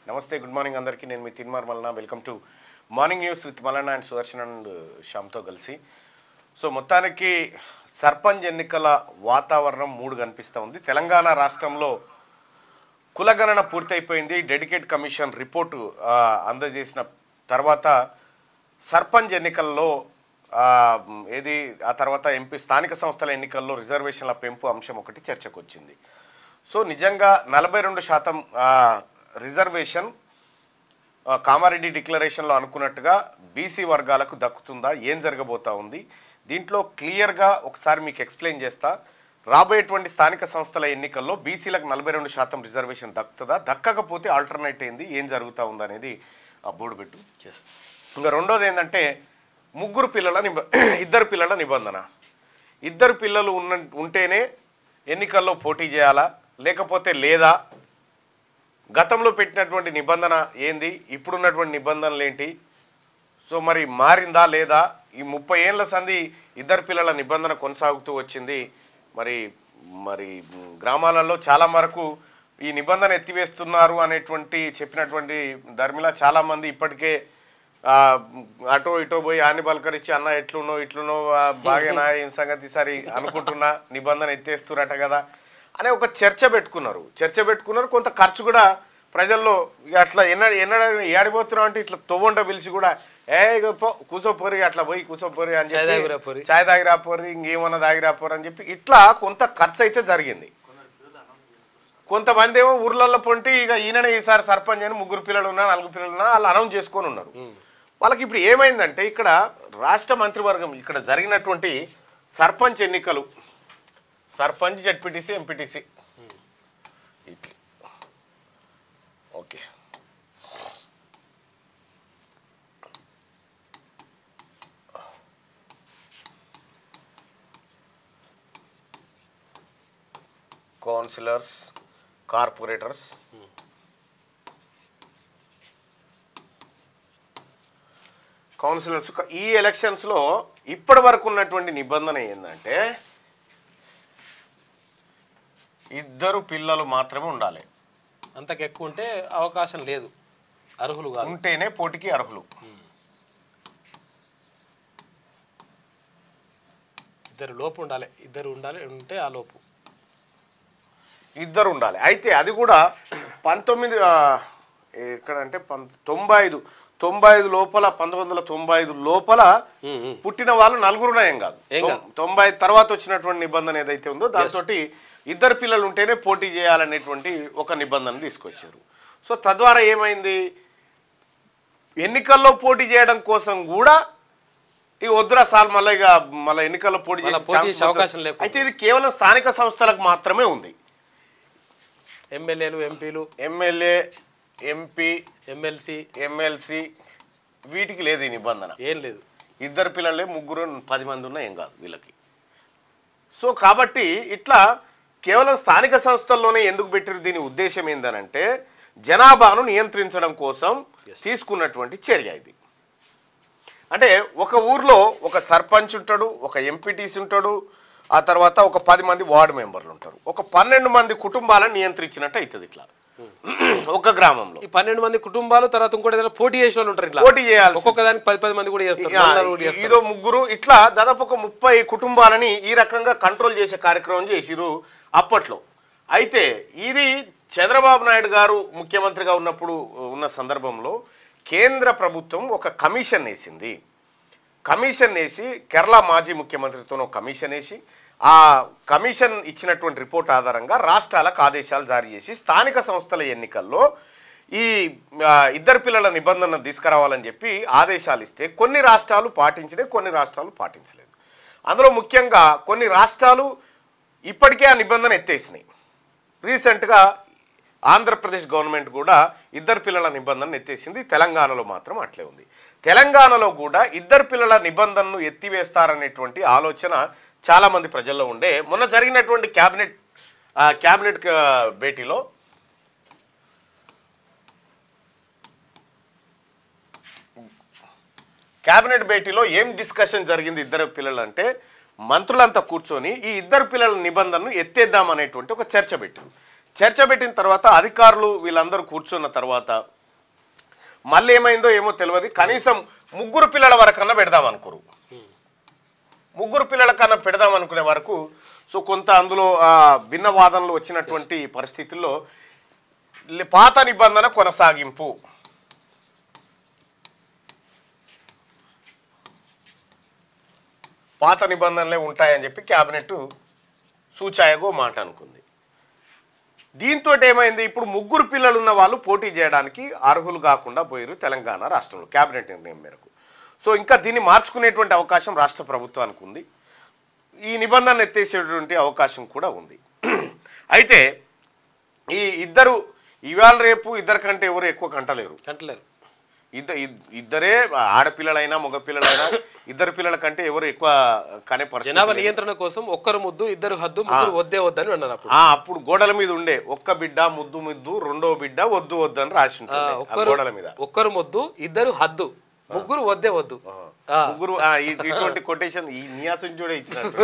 నమస్తే, good morning అందరికీ. నేను మీ Teenmaar Mallanna. Welcome to morning news with Mallanna and Sudarshan and శ్యామ్తో కలిసి. సో మొత్తానికి సర్పంచ్ ఎన్నికల వాతావరణం మూడు కనిపిస్తూ ఉంది. తెలంగాణ రాష్ట్రంలో కులగణన పూర్తయిపోయింది. డెడికేట్ కమిషన్ రిపోర్టు అందజేసిన తర్వాత సర్పంచ్ ఎన్నికల్లో ఆ తర్వాత ఎంపీ స్థానిక సంస్థల ఎన్నికల్లో రిజర్వేషన్ల పెంపు అంశం ఒకటి చర్చకు వచ్చింది. సో నిజంగా 42% రిజర్వేషన్ కామారెడ్డి డిక్లరేషన్లో అనుకున్నట్టుగా బీసీ వర్గాలకు దక్కుతుందా, ఏం జరగబోతా ఉంది, దీంట్లో క్లియర్గా ఒకసారి మీకు ఎక్స్ప్లెయిన్ చేస్తా. రాబోయేటువంటి స్థానిక సంస్థల ఎన్నికల్లో బీసీలకు 42% రిజర్వేషన్ దక్కుతుందా, దక్కకపోతే ఆల్టర్నేట్ ఏంది, ఏం జరుగుతూ ఉంది అనేది బోర్డు పెట్టు. ఇంకా రెండోది ఏంటంటే ఇద్దరు పిల్లల నిబంధన. ఇద్దరు పిల్లలు ఉంటేనే ఎన్నికల్లో పోటీ చేయాలా లేకపోతే లేదా, గతంలో పెట్టినటువంటి నిబంధన ఏంది, ఇప్పుడున్నటువంటి నిబంధనలు ఏంటి, సో మరి మారిందా లేదా, ఈ 30 ఏళ్ల సంధి ఇద్దరు పిల్లల నిబంధన కొనసాగుతూ వచ్చింది. మరి గ్రామాలలో చాలా వరకు ఈ నిబంధన ఎత్తివేస్తున్నారు అనేటువంటి చెప్పినటువంటి ధర్మిల చాలామంది ఇప్పటికే అటో ఇటో పోయి ఆని పలకరించి అన్న ఇట్లునో బాగేనా ఏం సంగతి సరి అనుకుంటున్నా నిబంధన ఎత్తేస్తురట కదా అనే ఒక చర్చ పెట్టుకున్నారు. కొంత ఖర్చు కూడా ప్రజల్లో అట్లా ఏడిపోతున్నాం అంటే ఇట్లా తొవ్వంట పిలిచి కూడా కూసోపోరి అట్లా పోయి కూసోపోరి అని చెప్పి చాయ్ తాగిరాపోరి ఇంకేమన్నా తాగిరాపోరు అని చెప్పి ఇట్లా కొంత ఖర్చు అయితే జరిగింది. కొంతమంది ఏమో ఊర్లలో పొంటి ఇక ఈయననే ఈసారి సర్పంచ్ అని 3 పిల్లలు ఉన్నా 4 పిల్లలు ఉన్నా వాళ్ళు అనౌన్స్ చేసుకొని ఉన్నారు. వాళ్ళకి ఇప్పుడు ఏమైందంటే ఇక్కడ రాష్ట్ర మంత్రివర్గం ఇక్కడ జరిగినటువంటి సర్పంచ్ ఎన్నికలు, sarpanch, ZPTC, MPTC, okay, councillors, corporators, councillors ఈ ఎలక్షన్స్లో ఇప్పటి వరకు ఉన్నటువంటి నిబంధన ఏంటంటే ఇద్దరు పిల్లలు మాత్రమే ఉండాలి. అంతకు ఎక్కువ ఉంటే అవకాశం లేదు, అర్హులు కాదు, ఉంటేనే పోటీకి అర్హులు. ఇద్దరు లోపు ఉండాలి, ఉంటే ఆ లోపు ఇద్దరు ఉండాలి. అయితే అది కూడా 19 ఎక్కడంటే 95 లోపల 1995 లోపల పుట్టిన వాళ్ళు 4 ఏం కాదు. 90 తర్వాత వచ్చినటువంటి నిబంధన ఏదైతే ఉందో దాంతో ఇద్దరు పిల్లలు ఉంటేనే పోటీ చేయాలనేటువంటి ఒక నిబంధన తీసుకొచ్చారు. సో తద్వారా ఏమైంది, ఎన్నికల్లో పోటీ చేయడం కోసం కూడా ఈ వద్దురా సార్ మళ్ళీ ఎన్నికల్లో పోటీ చేసే అవకాశం లేదు. అయితే ఇది కేవలం స్థానిక సంస్థలకు మాత్రమే ఉంది. ఎమ్మెల్యేలు, ఎంపీలు, ఎమ్మెల్యే, ఎంపీ, ఎమ్మెల్సీ వీటికి లేదు ఈ నిబంధన, ఏం లేదు. ఇద్దరు పిల్లలే 3 10 మంది ఉన్నా ఏం కాదు వీళ్ళకి. సో కాబట్టి ఇట్లా కేవలం స్థానిక సంస్థల్లోనే ఎందుకు పెట్టారు, దీని ఉద్దేశం ఏందనంటే జనాభాను నియంత్రించడం కోసం తీసుకున్నటువంటి చర్య ఇది. అంటే ఒక ఊర్లో ఒక సర్పంచ్ ఉంటాడు, ఒక ఎంపీటీసీ ఉంటాడు, ఆ తర్వాత ఒక 10 మంది వార్డు మెంబర్లు ఉంటారు. ఒక 12 మంది కుటుంబాలను నియంత్రించినట్టు అవుతుంది ఇట్లా ఒక గ్రామంలో. ఈ 12 మంది కుటుంబాలు తర్వాత ఇంకోటి ఏదైనా పోటీ చేసిన వాళ్ళు ఉంటారు, ఇట్లా పోటీ చేయాలి. ఒక్కొక్క దానికి 10 మంది కూడా చేస్తారు, ఇదో 3 ఇట్లా దాదాపు ఒక 30 కుటుంబాలని ఈ రకంగా కంట్రోల్ చేసే కార్యక్రమం చేసిరు అప్పట్లో. అయితే ఇది చంద్రబాబు నాయుడు గారు ముఖ్యమంత్రిగా ఉన్న సందర్భంలో కేంద్ర ప్రభుత్వం ఒక కమిషన్ వేసింది. కమిషన్ వేసి కేరళ మాజీ ముఖ్యమంత్రితో ఒక కమిషన్ వేసి ఆ కమిషన్ ఇచ్చినటువంటి రిపోర్ట్ ఆధారంగా రాష్ట్రాలకు ఆదేశాలు జారీ చేసి స్థానిక సంస్థల ఎన్నికల్లో ఈ ఇద్దరు పిల్లల నిబంధన తీసుకురావాలని చెప్పి ఆదేశాలు ఇస్తే కొన్ని రాష్ట్రాలు పాటించినాయి, కొన్ని రాష్ట్రాలు పాటించలేదు. అందులో ముఖ్యంగా కొన్ని రాష్ట్రాలు ఇప్పటికే ఆ నిబంధన ఎత్తేసినాయి. రీసెంట్గా ఆంధ్రప్రదేశ్ గవర్నమెంట్ కూడా ఇద్దరు పిల్లల నిబంధనను ఎత్తేసింది. తెలంగాణలో మాత్రం అట్లే ఉంది. తెలంగాణలో కూడా ఇద్దరు పిల్లల నిబంధనను ఎత్తివేస్తారనేటువంటి ఆలోచన చాలామంది ప్రజల్లో ఉండే. మొన్న జరిగినటువంటి క్యాబినెట్ భేటీలో క్యాబినెట్ భేటీలో ఏం డిస్కషన్ జరిగింది ఇద్దరు పిల్లలు అంటే, మంత్రులంతా కూర్చొని ఈ ఇద్దరు పిల్లల నిబంధనను ఎత్తేద్దామనేటువంటి ఒక చర్చ పెట్టింది. చర్చ పెట్టిన తర్వాత అధికారులు వీళ్ళందరూ కూర్చున్న తర్వాత మళ్ళీ ఏమైందో ఏమో తెలియదు, కనీసం 3 పిల్లల వరకన్నా పెడదాం అనుకోరు. 3 పిల్లల కన్నా పెడదాం అనుకునే వరకు సో కొంత అందులో భిన్న వాదనలు వచ్చినటువంటి పరిస్థితుల్లో పాత నిబంధన కొనసాగింపు, పాత నిబంధనలే ఉంటాయని చెప్పి క్యాబినెట్ సూచాయగో మాట అనుకుంది. దీంతో ఏమైంది, ఇప్పుడు 3 పిల్లలు ఉన్న వాళ్ళు పోటీ చేయడానికి అర్హులు కాకుండా పోయారు తెలంగాణ రాష్ట్రంలో క్యాబినెట్ నిర్ణయం మేరకు. సో ఇంకా దీన్ని మార్చుకునేటువంటి అవకాశం రాష్ట్ర ప్రభుత్వానికి ఉంది, ఈ నిబంధన ఎత్తేసేటువంటి అవకాశం కూడా ఉంది. అయితే ఈ ఇద్దరు ఇవాళ రేపు ఇద్దరు కంటే ఎవరు ఎక్కువ కంటలేరు. ఇద్దరే ఆడపిల్లలైనా మగపిల్లలైనా ఇద్దరు పిల్లల కంటే ఎవరు ఎక్కువ కనే పరిస్థితి. జనాభా నియంత్రణ కోసం ఒక్కరు ముద్దు ఇద్దరు హద్దు ముగ్గురు వద్దే వద్దని అన్నారు. అప్పుడు గోడల మీద ఉండే ఒక్క బిడ్డ ముద్దు ముద్దు, రెండో బిడ్డ వద్దు వద్దు అని రాసి ఉంటుంది గోడల మీద. ఒక్కరు ముద్దు ఇద్దరు హద్దు ముగ్గురు వద్దే వద్దు, ముగ్గురు ఇటువంటి కొటేషన్ ఈ నియాసం చూడే ఇచ్చినట్టు.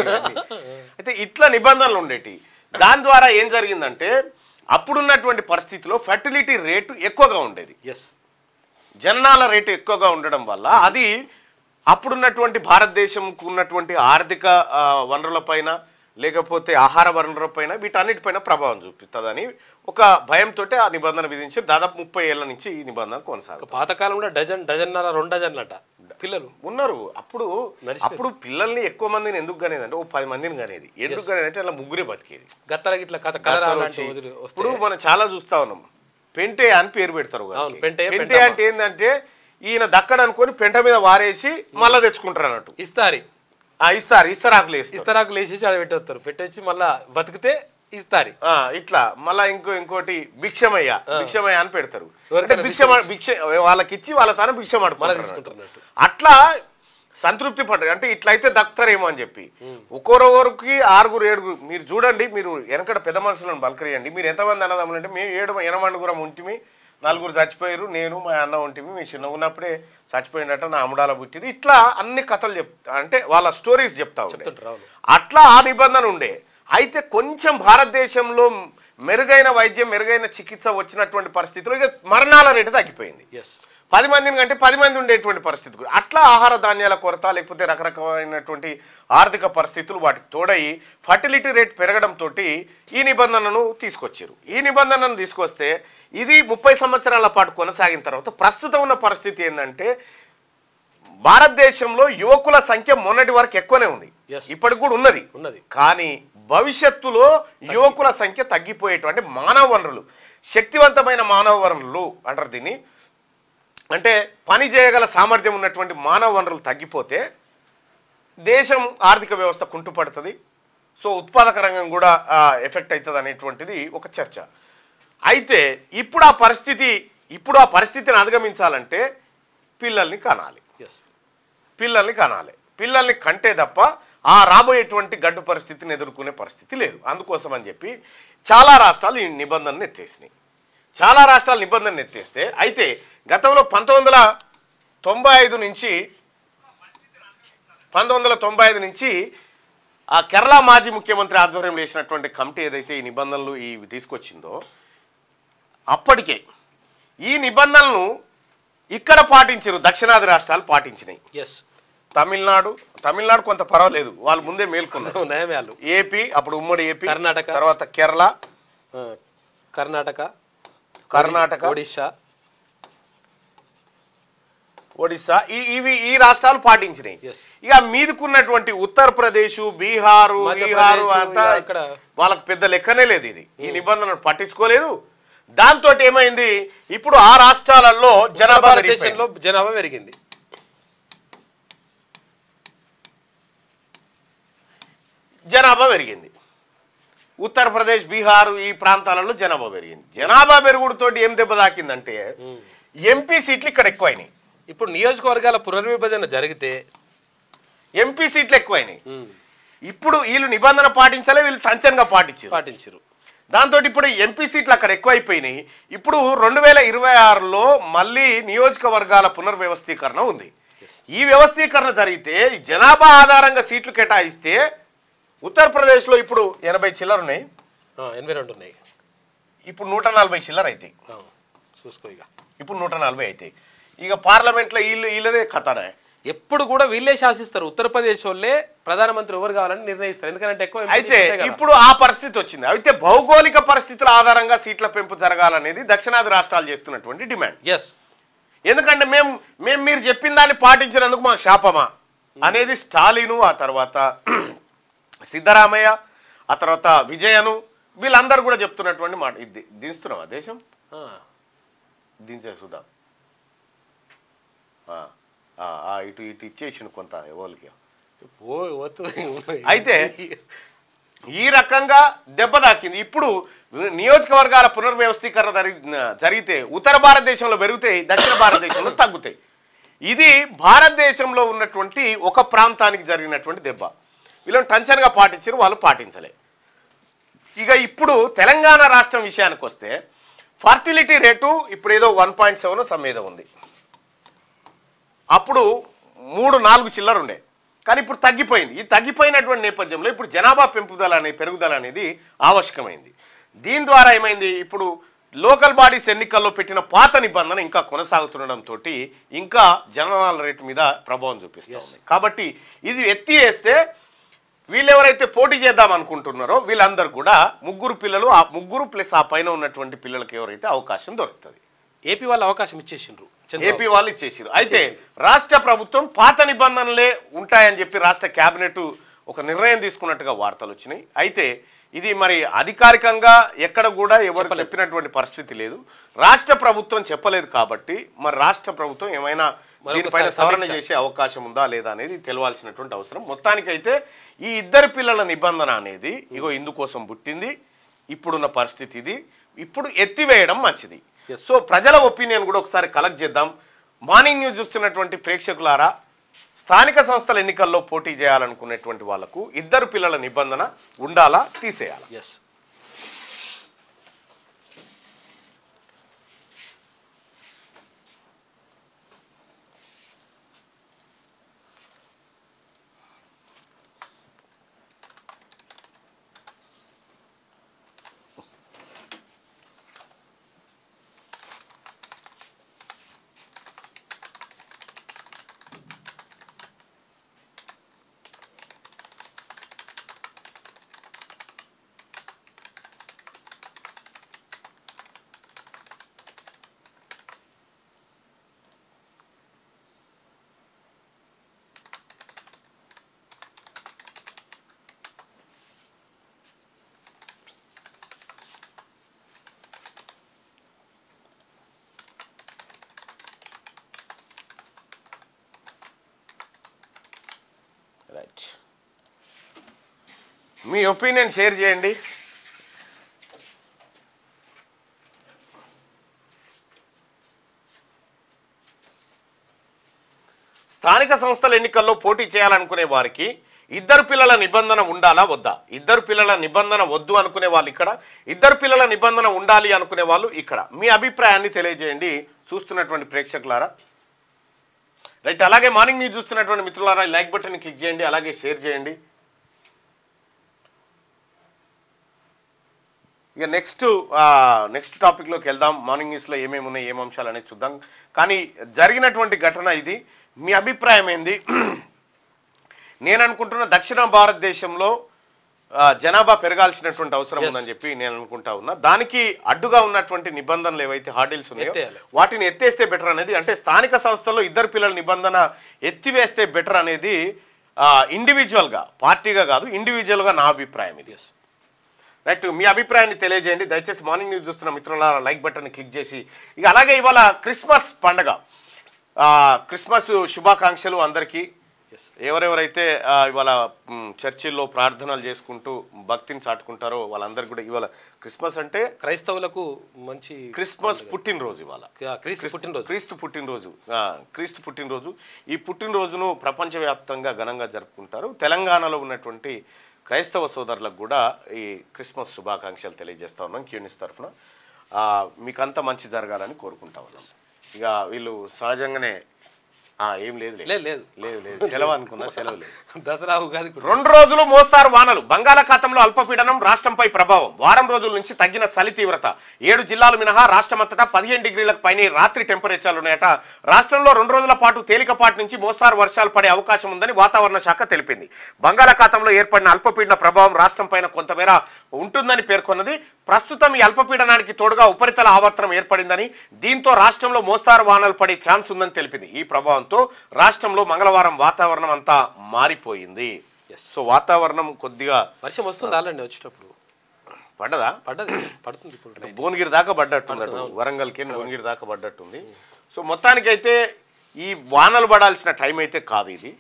అయితే ఇట్లా నిబంధనలు ఉండేటి. దాని ద్వారా ఏం జరిగిందంటే అప్పుడున్నటువంటి పరిస్థితిలో ఫర్టిలిటీ రేటు ఎక్కువగా ఉండేది, జననాల రేటు ఎక్కువగా ఉండడం వల్ల అది అప్పుడున్నటువంటి భారతదేశంకు ఉన్నటువంటి ఆర్థిక వనరులపైన లేకపోతే ఆహార వనరులపైన వీటన్నిటిపైన ప్రభావం చూపిస్తుందని ఒక భయంతో ఆ నిబంధన విధించి దాదాపు 30 ఏళ్ల నుంచి ఈ నిబంధన కొనసాగుతుంది. పాతకాలంలో డజన్నర 2 డజన్లట పిల్లలు ఉన్నారు. అప్పుడు పిల్లల్ని ఎక్కువ మందిని ఎందుకు కనేది అంటే 10 మందిని కనేది. ఎందుకు కనేది అంటే అలా 3 బతికేది. ఇప్పుడు మనం చాలా చూస్తా ఉన్నాం, పెంటే అని పేరు పెడతారు. పెంటే అంటే ఏంటంటే ఈయన దక్కడనుకొని పెంట మీద వారేసి మళ్ళా తెచ్చుకుంటారు అన్నట్టు. ఇస్తారాకులు వేసేసి ఆడ పెట్టేస్తారు, పెట్టేసి మళ్ళా బతికితే ఇస్తారు. ఇట్లా మళ్ళా ఇంకోటి భిక్షమయ్య అని పెడతారు. భిక్ష వాళ్ళకి ఇచ్చి వాళ్ళ తాను భిక్ష తీసుకుంటారు. అట్లా సంతృప్తి పడ్డారు. అంటే ఇట్లయితే దక్కుతారేమో అని చెప్పి ఒక్కొక్కరికి 6 7 మీరు చూడండి, మీరు వెనకడ పెద్ద మనుషులను బలకరియండి. మీరు ఎంతమంది అన్నదమ్ములు అంటే మేము 7 8 ఉంటిమి, 4 చచ్చిపోయారు, నేను మా అన్న ఉంటిమి, మీ చిన్న ఉన్నప్పుడే చచ్చిపోయినట్ట నా అమ్ముడాల పుట్టిరు. ఇట్లా అన్ని కథలు అంటే వాళ్ళ స్టోరీస్ చెప్తా ఉంటారు. అట్లా ఆ నిబంధన ఉండే. అయితే కొంచెం భారతదేశంలో మెరుగైన వైద్యం మెరుగైన చికిత్స వచ్చినటువంటి పరిస్థితుల్లో ఇక మరణాల రేటు తగ్గిపోయింది. 10 మందిని కంటే 10 మంది ఉండేటువంటి పరిస్థితి. అట్లా ఆహార ధాన్యాల కొరత లేకపోతే రకరకమైనటువంటి ఆర్థిక పరిస్థితులు వాటికి తోడయి ఫర్టిలిటీ రేట్ పెరగడంతో ఈ నిబంధనను తీసుకొచ్చారు. ఈ నిబంధనను తీసుకొస్తే ఇది 30 సంవత్సరాల పాటు కొనసాగిన తర్వాత ప్రస్తుతం ఉన్న పరిస్థితి ఏంటంటే భారతదేశంలో యువకుల సంఖ్య మొన్నటి వరకు ఎక్కువనే ఉంది, ఇప్పటికి కూడా ఉన్నది. కానీ భవిష్యత్తులో యువకుల సంఖ్య తగ్గిపోయేటువంటి మానవ వనరులు, శక్తివంతమైన మానవ వనరులు అంటారు దీన్ని, అంటే పని చేయగల సామర్థ్యం ఉన్నటువంటి మానవ వనరులు తగ్గిపోతే దేశం ఆర్థిక వ్యవస్థ కుంటుపడుతుంది. సో ఉత్పాదక రంగం కూడా ఎఫెక్ట్ అవుతుంది అనేటువంటిది ఒక చర్చ. అయితే ఇప్పుడు ఆ పరిస్థితిని అధిగమించాలంటే పిల్లల్ని కనాలి. పిల్లల్ని కంటే తప్ప రాబోయేటువంటి గడ్డు పరిస్థితిని ఎదుర్కొనే పరిస్థితి లేదు. అందుకోసం అని చెప్పి చాలా రాష్ట్రాలు ఈ నిబంధనను ఎత్తేసినాయి. ఎత్తేస్తే అయితే గతంలో 1995 నుంచి ఆ కేరళ మాజీ ముఖ్యమంత్రి ఆధ్వర్యంలో వేసినటువంటి కమిటీ ఏదైతే ఈ నిబంధనలు తీసుకొచ్చిందో అప్పటికే ఈ నిబంధనలను ఇక్కడ పాటించారు, దక్షిణాది రాష్ట్రాలు పాటించినాయి. తమిళనాడు కొంత పర్వాలేదు, వాళ్ళు ముందే మేల్కొన్నారు. ఏపీ అప్పుడు ఉమ్మడి ఏపీ, కర్ణాటక, తర్వాత కేరళ, కర్ణాటక, ఒడిశా ఈ రాష్ట్రాలు పాటించినాయి. ఇక మీదకున్నటువంటి ఉత్తరప్రదేశ్, బీహారు అంతా వాళ్ళకు పెద్ద లెక్కనే లేదు. ఈ నిబంధనలు పట్టించుకోలేదు. దాంతో ఏమైంది, ఇప్పుడు ఆ రాష్ట్రాలలో జనాభా పెరిగింది. ఉత్తరప్రదేశ్, బీహార్ ఈ ప్రాంతాలలో జనాభా పెరిగింది. జనాభా పెరుగుడుతో ఏం దెబ్బ తాకిందంటే ఎంపీ సీట్లు ఇక్కడ ఎక్కువైనాయి. ఇప్పుడు నియోజకవర్గాల పునర్విభజన జరిగితే ఎంపీ సీట్లు ఎక్కువైనాయి. ఇప్పుడు వీళ్ళు నిబంధన పాటించాలి, వీళ్ళు టెన్షన్గా పాటించారు. దాంతో ఇప్పుడు ఎంపీ సీట్లు అక్కడ ఎక్కువైపోయినాయి. ఇప్పుడు 2026లో మళ్ళీ నియోజకవర్గాల పునర్వ్యవస్థీకరణ ఉంది. ఈ వ్యవస్థీకరణ జరిగితే జనాభా ఆధారంగా సీట్లు కేటాయిస్తే ఉత్తరప్రదేశ్లో ఇప్పుడు 80 చిల్లర ఉన్నాయి, ఇప్పుడు 140 చిల్లర అవుతాయి. చూసుకో ఇక ఇప్పుడు 140 అవుతాయి. ఇక పార్లమెంట్లో వీళ్ళదే కథనే. ఎప్పుడు కూడా వీళ్ళే శాసిస్తారు. ఉత్తరప్రదేశ్ వాళ్ళే ప్రధానమంత్రి ఎవరు కావాలని నిర్ణయిస్తారు. ఎందుకంటే ఎక్కువ అయితే ఇప్పుడు ఆ పరిస్థితి వచ్చింది. అయితే భౌగోళిక పరిస్థితుల ఆధారంగా సీట్ల పెంపు జరగాలనేది దక్షిణాది రాష్ట్రాలు చేస్తున్నటువంటి డిమాండ్. ఎస్, ఎందుకంటే మేము మీరు చెప్పిన దాన్ని పాటించినందుకు మాకు శాపమా అనేది స్టాలిను, ఆ తర్వాత సిద్ధరామయ్య, ఆ తర్వాత విజయను, వీళ్ళందరూ కూడా చెప్తున్నటువంటి మాట. ఇది దించుతున్నావా దేశం? దించే చూద్దాం. ఇటు ఇచ్చేసిండు కొంత ఎవరికి. అయితే ఈ రకంగా దెబ్బ తాకింది. ఇప్పుడు నియోజకవర్గాల పునర్వ్యవస్థీకరణ జరిగితే ఉత్తర భారతదేశంలో పెరుగుతాయి, దక్షిణ భారతదేశంలో తగ్గుతాయి. ఇది భారతదేశంలో ఉన్నటువంటి ఒక ప్రాంతానికి జరిగినటువంటి దెబ్బ. వీళ్ళని టెన్షన్గా పాటించారు, వాళ్ళు పాటించలే. ఇక ఇప్పుడు తెలంగాణ రాష్ట్రం విషయానికి వస్తే ఫర్టిలిటీ రేటు ఇప్పుడు ఏదో 1.7 సమ్మేదో ఉంది. అప్పుడు 3-4 చిల్లర ఉండే, కానీ ఇప్పుడు తగ్గిపోయింది. ఈ తగ్గిపోయినటువంటి నేపథ్యంలో ఇప్పుడు జనాభా పెరుగుదల అనేది ఆవశ్యకమైంది. దీని ద్వారా ఏమైంది, ఇప్పుడు లోకల్ బాడీస్ ఎన్నికల్లో పెట్టిన పాత నిబంధన ఇంకా కొనసాగుతుండడంతో ఇంకా జననాల రేటు మీద ప్రభావం చూపిస్తుంది. కాబట్టి ఇది ఎత్తివేస్తే వీళ్ళు ఎవరైతే పోటీ చేద్దాం అనుకుంటున్నారో వీళ్ళందరూ కూడా 3 పిల్లలు, ఆ 3 ప్లస్ ఆ పైన ఉన్నటువంటి పిల్లలకి ఎవరైతే అవకాశం దొరుకుతుంది. ఏపీ వాళ్ళు అవకాశం ఇచ్చేసిండ్రు, ఏపీ వాళ్ళు ఇచ్చేసారు. అయితే రాష్ట్ర ప్రభుత్వం పాత నిబంధనలే ఉంటాయని చెప్పి రాష్ట్ర కేబినెట్ ఒక నిర్ణయం తీసుకున్నట్టుగా వార్తలు వచ్చినాయి. అయితే ఇది మరి అధికారికంగా ఎక్కడ కూడా ఎవరు చెప్పినటువంటి పరిస్థితి లేదు. రాష్ట్ర ప్రభుత్వం చెప్పలేదు కాబట్టి మరి రాష్ట్ర ప్రభుత్వం ఏమైనా దీనిపైన సవరణ చేసే అవకాశం ఉందా లేదా అనేది తెలవాల్సినటువంటి అవసరం. మొత్తానికైతే ఈ 2 పిల్లల నిబంధన అనేది ఇగో ఇందుకోసం పుట్టింది. ఇప్పుడున్న పరిస్థితి ఇది. ఇప్పుడు ఎత్తివేయడం మంచిది. సో ప్రజల ఒపీనియన్ కూడా ఒకసారి కలెక్ట్ చేద్దాం. మార్నింగ్ న్యూస్ చూస్తున్నటువంటి ప్రేక్షకులారా, స్థానిక సంస్థల ఎన్నికల్లో పోటీ చేయాలనుకునేటువంటి వాళ్లకు 2 పిల్లల నిబంధన ఉండాలా, తీసేయాలా? ఎస్, రైట్, మీ ఒపీనియన్ షేర్ చేయండి. స్థానిక సంస్థల ఎన్నికల్లో పోటీ చేయాలనుకునే వారికి 2 పిల్లల నిబంధన ఉండాలా వద్దా? 2 పిల్లల నిబంధన వద్దు అనుకునే వాళ్ళు ఇక్కడ, 2 పిల్లల నిబంధన ఉండాలి అనుకునే వాళ్ళు ఇక్కడ. మీ అభిప్రాయాన్ని తెలియజేయండి చూస్తున్నటువంటి ప్రేక్షకులారా. రైట్, అలాగే మార్నింగ్ న్యూస్ చూస్తున్నటువంటి మిత్రులారా లైక్ బటన్ని క్లిక్ చేయండి, అలాగే షేర్ చేయండి. ఇక నెక్స్ట్ టాపిక్లోకి వెళ్దాం. మార్నింగ్ న్యూస్లో ఏమేమి ఉన్నాయి, ఏం అంశాలు అనేది చూద్దాం. కానీ జరిగినటువంటి ఘటన ఇది. మీ అభిప్రాయం ఏంది? నేను అనుకుంటున్న దక్షిణ భారతదేశంలో జనాభా పెరగాల్సినటువంటి అవసరం ఉందని చెప్పి నేను అనుకుంటా ఉన్నా. దానికి అడ్డుగా ఉన్నటువంటి నిబంధనలు ఏవైతే హార్డిల్స్ ఉన్నాయో వాటిని ఎత్తేస్తే బెటర్ అనేది, అంటే స్థానిక సంస్థల్లో 2 పిల్లల నిబంధన ఎత్తివేస్తే బెటర్ అనేది ఇండివిజువల్గా, పార్టీగా కాదు, ఇండివిజువల్గా నా అభిప్రాయం ఇది. రైట్, మీ అభిప్రాయాన్ని తెలియజేయండి దయచేసి. మార్నింగ్ న్యూస్ చూస్తున్న మిత్రుల లైక్ బటన్ని క్లిక్ చేసి. ఇక అలాగే ఇవాళ క్రిస్మస్ పండగ, క్రిస్మస్ శుభాకాంక్షలు అందరికీ. ఎవరెవరైతే ఇవాళ చర్చిల్లో ప్రార్థనలు చేసుకుంటూ భక్తిని చాటుకుంటారో వాళ్ళందరికీ కూడా ఇవాళ క్రిస్మస్ అంటే క్రైస్తవులకు మంచి క్రిస్మస్ పుట్టినరోజు. ఇవాళ క్రీస్తు పుట్టినరోజు. ఈ పుట్టినరోజును ప్రపంచవ్యాప్తంగా ఘనంగా జరుపుకుంటారు. తెలంగాణలో ఉన్నటువంటి క్రైస్తవ సోదరులకు కూడా ఈ క్రిస్మస్ శుభాకాంక్షలు తెలియజేస్తా ఉన్నాం క్యూనిస్ తరఫున. మీకంతా మంచి జరగాలని కోరుకుంటా ఉన్నాం. ఇక వీళ్ళు సహజంగానే ఏం లేదు లేదు లేదు లేదు లేదు సెలవు అనుకున్నా, సెలవు లేదు. దసరా ఉగాది 2 రోజులు మోస్తారు వానలు. బంగాళాఖాతంలో అల్పపీడనం రాష్ట్రంపై ప్రభావం. వారం రోజుల నుంచి తగ్గిన చలి తీవ్రత. 7 జిల్లాలు మినహా రాష్ట్రమంతటా 15 డిగ్రీలకు పైనే రాత్రి టెంపరేచర్లు ఉన్నాయట. రాష్ట్రంలో 2 రోజుల పాటు తేలికపాటి నుంచి మోస్తారు వర్షాలు పడే అవకాశం ఉందని వాతావరణ శాఖ తెలిపింది. బంగాళాఖాతంలో ఏర్పడిన అల్పపీడన ప్రభావం రాష్ట్రం పైన కొంతమేర ఉంటుందని పేర్కొన్నది. ప్రస్తుతం ఈ అల్పపీడనానికి తోడుగా ఉపరితల ఆవర్తనం ఏర్పడిందని, దీంతో రాష్ట్రంలో మోస్తారు వానలు పడే ఛాన్స్ ఉందని తెలిపింది. ఈ ప్రభావంతో రాష్ట్రంలో మంగళవారం వాతావరణం అంతా మారిపోయింది. సో వాతావరణం కొద్దిగా వర్షం వస్తుంది ఆల్రెడీ వచ్చేటప్పుడు పడ్డదా? పడుతుంది ఇప్పుడు భువనగిరి దాకా పడ్డట్టుంది, వరంగల్కి భువనగిరి దాకా పడ్డట్టుంది. సో మొత్తానికైతే ఈ వానలు పడాల్సిన టైం అయితే కాదు ఇది,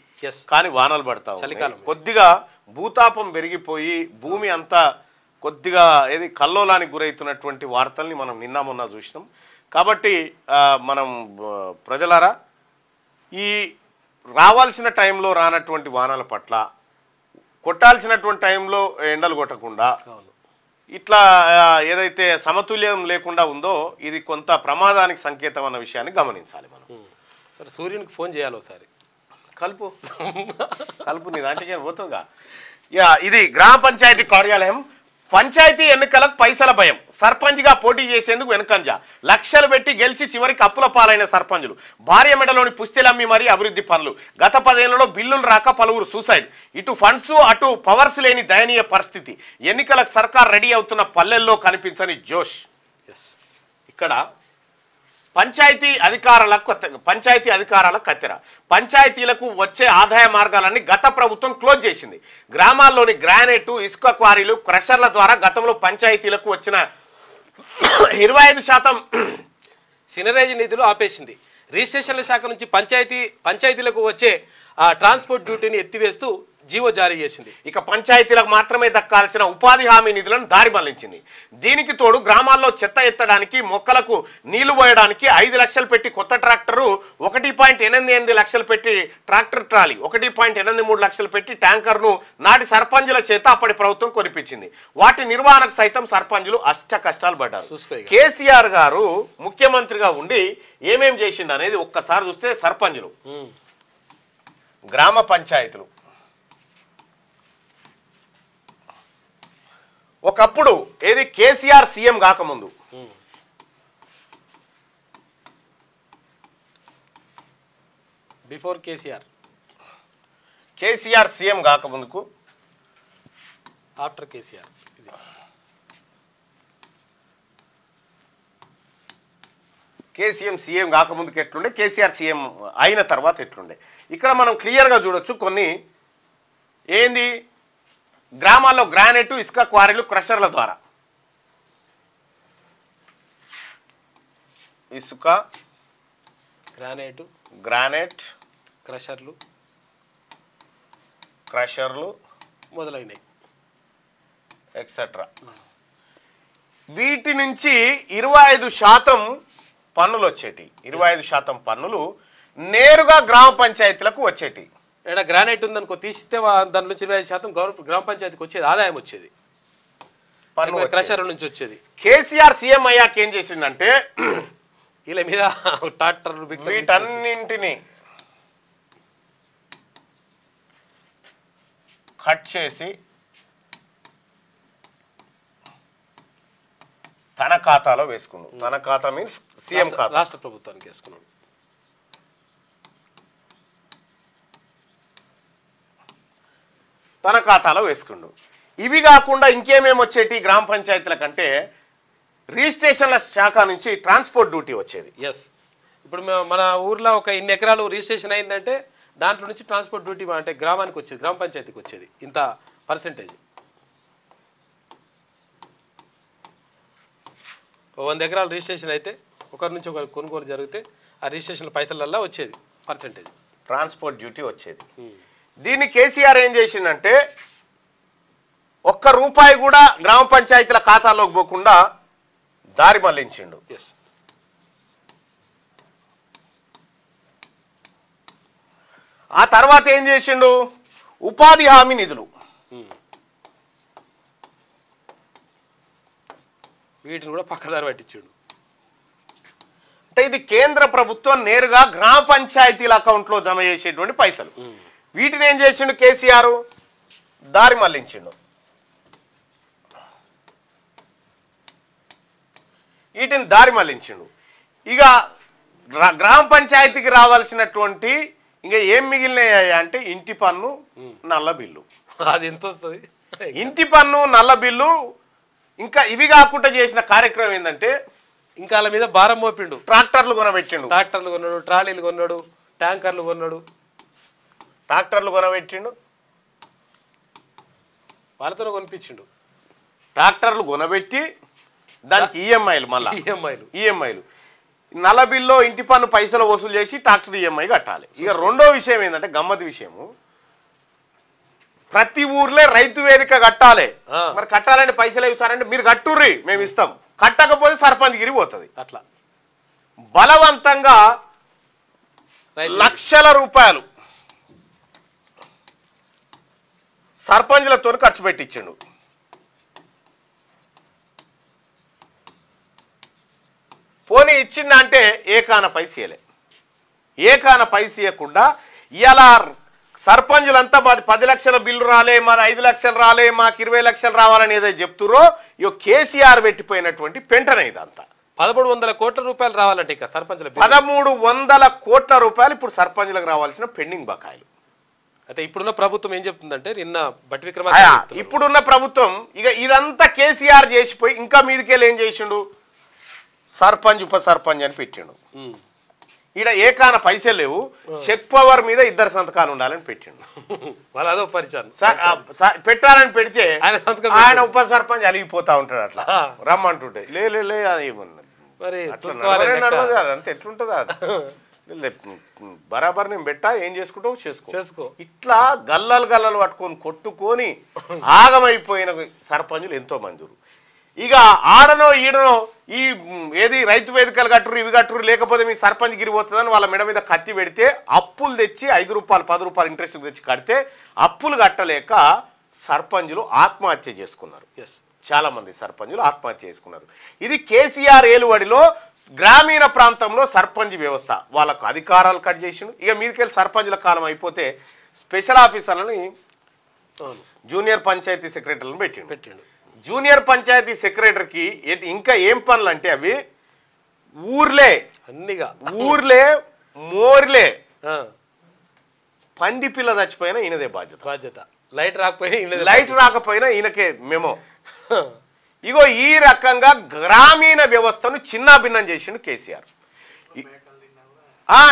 కానీ వానలు పడతా ఉన్నాయి. కొద్దిగా భూతాపం పెరిగిపోయి భూమి అంతా కొద్దిగా ఏది కల్లోలానికి గురవుతున్నటువంటి వార్తల్ని మనం నిన్న మొన్న చూసినాం. కాబట్టి మనం ప్రజలారా ఈ రావాల్సిన టైంలో రానటువంటి వానల పట్ల, కొట్టాల్సినటువంటి టైంలో ఎండలు కొట్టకుండా ఇట్లా ఏదైతే సమతుల్యం లేకుండా ఉందో ఇది కొంత ప్రమాదానికి సంకేతం అన్న విషయాన్ని గమనించాలి మనం. సరే సూర్యునికి ఫోన్ చేయాలి ఒకసారి. కలుపు నీ దాంట్లోకి పోతుందిగా. ఇది గ్రామ పంచాయతీ కార్యాలయం. పంచాయతీ ఎన్నికలకు పైసల భయం. సర్పంచ్గా పోటీ చేసేందుకు వెనుకంజ. లక్షలు పెట్టి గెలిచి చివరికి అప్పుల పాలైన సర్పంచులు. భార్య మెడలోని పుస్తెలమ్మి మరీ అభివృద్ధి పనులు. గత 10 ఏళ్లలో బిల్లులు రాక పలువురు సూసైడ్. ఇటు ఫండ్స్ అటు పవర్స్ లేని దయనీయ పరిస్థితి. ఎన్నికలకు సర్కార్ రెడీ అవుతున్న పల్లెల్లో కనిపించని జోష్. ఇక్కడ పంచాయతీ అధికారాల కత్తెర. పంచాయతీలకు వచ్చే ఆదాయ మార్గాలన్నీ గత ప్రభుత్వం క్లోజ్ చేసింది. గ్రామాల్లోని గ్రానైట్, ఇసుక క్వారీలు, క్రషర్ల ద్వారా గతంలో పంచాయతీలకు వచ్చిన 25% సినరేజ్ నిధులు ఆపేసింది. రిజిస్ట్రేషన్ల శాఖ నుంచి పంచాయతీలకు వచ్చే ట్రాన్స్పోర్ట్ డ్యూటీని ఎత్తివేస్తూ జీవో జారీ చేసింది. ఇక పంచాయతీలకు మాత్రమే దక్కాల్సిన ఉపాధి హామీ నిధులను దారి మళ్లించింది. దీనికి తోడు గ్రామాల్లో చెత్త ఎత్తడానికి, మొక్కలకు నీళ్లు పోయడానికి 5 లక్షలు పెట్టి కొత్త ట్రాక్టరు, 1.88 లక్షలు పెట్టి ట్రాక్టర్ ట్రాలీ, 1.83 లక్షలు పెట్టి ట్యాంకర్ను నాటి సర్పంచుల చేత అప్పటి ప్రభుత్వం కొనిపించింది. వాటి నిర్వహణకు సైతం సర్పంచులు అష్ట కష్టాలు పడ్డారు. కేసీఆర్ గారు ముఖ్యమంత్రిగా ఉండి ఏమేం చేసిండు అనేది ఒక్కసారి చూస్తే సర్పంచులు, గ్రామ పంచాయతీలు ఒకప్పుడు ఏది కేసీఆర్ సీఎం కాకముందు బిఫోర్ కేసీఆర్ సీఎం కాకముందుకు ఆఫ్టర్ కేసీఆర్ సీఎం కాకముందుకు ఎట్లుండే, కేసీఆర్ సీఎం అయిన తర్వాత ఎట్లుండే ఇక్కడ మనం క్లియర్గా చూడొచ్చు. కొన్ని ఏంది గ్రామాల్లో గ్రానైట్, ఇసుక క్వారీలు, క్రషర్ల ద్వారా ఇసుక, గ్రానైట్, క్రషర్లు మొదలైనవి ఎక్సెట్రా. వీటి నుంచి 25% పన్నులు వచ్చేటి. 25% పన్నులు నేరుగా గ్రామ పంచాయతీలకు వచ్చేటి. ఏడా గ్రానైట్ ఉందనుకో తీసిస్తే దాని నుంచి 25% గ్రామ పంచాయతీకి వచ్చేది, ఆదాయం వచ్చేది, క్రషర్ నుంచి వచ్చేది. కేసీఆర్ సీఎం అయ్యాక ఏం చేసిందంటే వీళ్ళ మీద ట్రాక్టర్లు వీటన్నింటినీ కట్ చేసి తన ఖాతాలో వేసుకున్నాడు. తన ఖాతా మీన్స్ సీఎం ఖాతా, రాష్ట్ర ప్రభుత్వానికి వేసుకున్నాడు. తన ఖాతాలో వేసుకుండు. ఇవి కాకుండా ఇంకేమేమి వచ్చేటి గ్రామ పంచాయతీల కంటే రిజిస్ట్రేషన్ల శాఖ నుంచి ట్రాన్స్పోర్ట్ డ్యూటీ వచ్చేది. ఇప్పుడు మన ఊర్లో ఒక ఇన్ని ఎకరాలు రిజిస్ట్రేషన్ అయిందంటే దాంట్లో నుంచి ట్రాన్స్పోర్ట్ డ్యూటీ అంటే గ్రామానికి వచ్చేది, గ్రామ పంచాయతీకి వచ్చేది ఇంత పర్సెంటేజ్. 100 ఎకరాలు రిజిస్ట్రేషన్ అయితే ఒకరి నుంచి ఒకరు కొనుగోలు జరిగితే ఆ రిజిస్ట్రేషన్ పైసలల్లో వచ్చేది పర్సెంటేజ్, ట్రాన్స్పోర్ట్ డ్యూటీ వచ్చేది. దీన్ని కేసీఆర్ ఏం చేసిందంటే ₹1 కూడా గ్రామ పంచాయతీల ఖాతాలోకి పోకుండా దారి మళ్లించిండు. ఆ తర్వాత ఏం చేసిండు, ఉపాధి హామీ నిధులు వీటిని కూడా పక్కదారి పట్టించాడు. అంటే ఇది కేంద్ర ప్రభుత్వం నేరుగా గ్రామ పంచాయతీల అకౌంట్లో జమ చేసేటువంటి పైసలు. వీటిని ఏం చేసిండు కేసీఆర్? దారి మళ్లించిండు. వీటిని దారి మళ్లించిండు. ఇక గ్రామ పంచాయతీకి రావాల్సినటువంటి ఇంకా ఏం మిగిలినాయి అంటే ఇంటి పన్ను, నల్ల బిల్లు. అది ఎంత వస్తుంది? ఇంటి పన్ను, నల్ల బిల్లు. ఇంకా ఇవి కాకుండా చేసిన కార్యక్రమం ఏంటంటే ఇంకా వాళ్ళ మీద భారం మోపిండు. ట్రాక్టర్లు కొనబెట్టిండు, ట్రాక్టర్లు కొన్నాడు, ట్రాలీలు కొన్నాడు, ట్యాంకర్లు కొన్నాడు, ట్రాక్టర్లు కొనబెట్టిండు, వాళ్ళతో కొనిపించిండు. ట్రాక్టర్లు కొనబెట్టి దానికి ఈఎంఐలు, మళ్ళీ ఈఎంఐలు, నల్ల బిల్లో ఇంటి పన్ను పైసలు వసూలు చేసి ట్రాక్టర్ ఈఎంఐ కట్టాలి. ఇక రెండో విషయం ఏంటంటే గమ్మత్ విషయము, ప్రతి ఊర్లే రైతు వేదిక కట్టాలి. మరి కట్టాలంటే పైసలు ఇస్తారంటే మీరు కట్టుర్రి మేము ఇస్తాం, కట్టకపోతే సర్పంచ్ గిరి పోతుంది. అట్లా బలవంతంగా లక్షల రూపాయలు సర్పంచ్లతో ఖర్చు పెట్టించిండు. పోనీ ఇచ్చిండ అంటే ఏకాన పైసలే, ఏకాన పైసయకుండా ఇలా సర్పంచులంతా మాది 10 లక్షల బిల్లు రాలే, మాది 5 లక్షలు రాలే, మాకు 20 లక్షలు రావాలని ఏదైతే చెప్తురో ఇక కేసీఆర్ పెట్టిపోయినటువంటి పెంటనే ఇదంతా. 1300 కోట్ల రూపాయలు రావాలంటే ఇక సర్పంచుల 1300 కోట్ల రూపాయలు ఇప్పుడు సర్పంచులకు రావాల్సిన పెండింగ్ బకాయిలు. అయితే ఇప్పుడున్న ప్రభుత్వం ఏం చెప్తుందంటే నిన్న బట్టి విక్రమార్క ఇప్పుడున్న ప్రభుత్వం ఇక ఇదంతా కేసీఆర్ చేసిపోయి ఇంకా మీదికెళ్ళి ఏం చేసిండు, సర్పంచ్ ఉప సర్పంచ్ అని పెట్టిండు. ఈడ ఏకాన పైసలు లేవు, చెక్ పవర్ మీద 2 సంతకాలు ఉండాలని పెట్టిండు. వాళ్ళు అదో పరిచయం పెట్టాలని పెడితే ఆయన ఉప సర్పంచ్ అలిగిపోతా ఉంటాడు. అట్లా రమ్మంటుంటే లే అదంతా ఎట్లుంటుంది? అది బరాబర్ నేను పెట్టా, ఏం చేసుకుంటావు చేసుకో. ఇట్లా గల్లలు పట్టుకొని కొట్టుకొని ఆగమైపోయిన సర్పంచులు ఎంతో మంది. ఇక ఆడనో ఈడనో ఈ ఏది రైతు వేదికలు కట్టురు, ఇవి కట్టురు, లేకపోతే మీ సర్పంచ్ గిరిపోతుందని వాళ్ళ మెడ మీద కత్తి పెడితే అప్పులు తెచ్చి 5 రూపాయలు 10 రూపాయలు ఇంట్రెస్ట్ తెచ్చి కడితే అప్పులు కట్టలేక సర్పంచులు ఆత్మహత్య చేసుకున్నారు. చాలా మంది సర్పంచులు ఆత్మహత్య చేసుకున్నారు. ఇది కేసీఆర్ ఏలువడిలో గ్రామీణ ప్రాంతంలో సర్పంచ్ వ్యవస్థ వాళ్ళకు అధికారాలు కట్ చేసిండు. ఇక మీదకెళ్ళి సర్పంచుల కాలం అయిపోతే స్పెషల్ ఆఫీసర్లని జూనియర్ పంచాయతీ సెక్రటరీలను పెట్టిండు. జూనియర్ పంచాయతీ సెక్రటరీకి ఇంకా ఏం పనులు అంటే అవి ఊర్లే మోర్లే పంది పిల్ల చచ్చిపోయినా ఈయనదే బాధ్యత. లైట్ రాకపోయినా ఈయనకే మేము. ఇగో ఈ రకంగా గ్రామీణ వ్యవస్థను చిన్నాభిన్నం చేసిండు కేసీఆర్.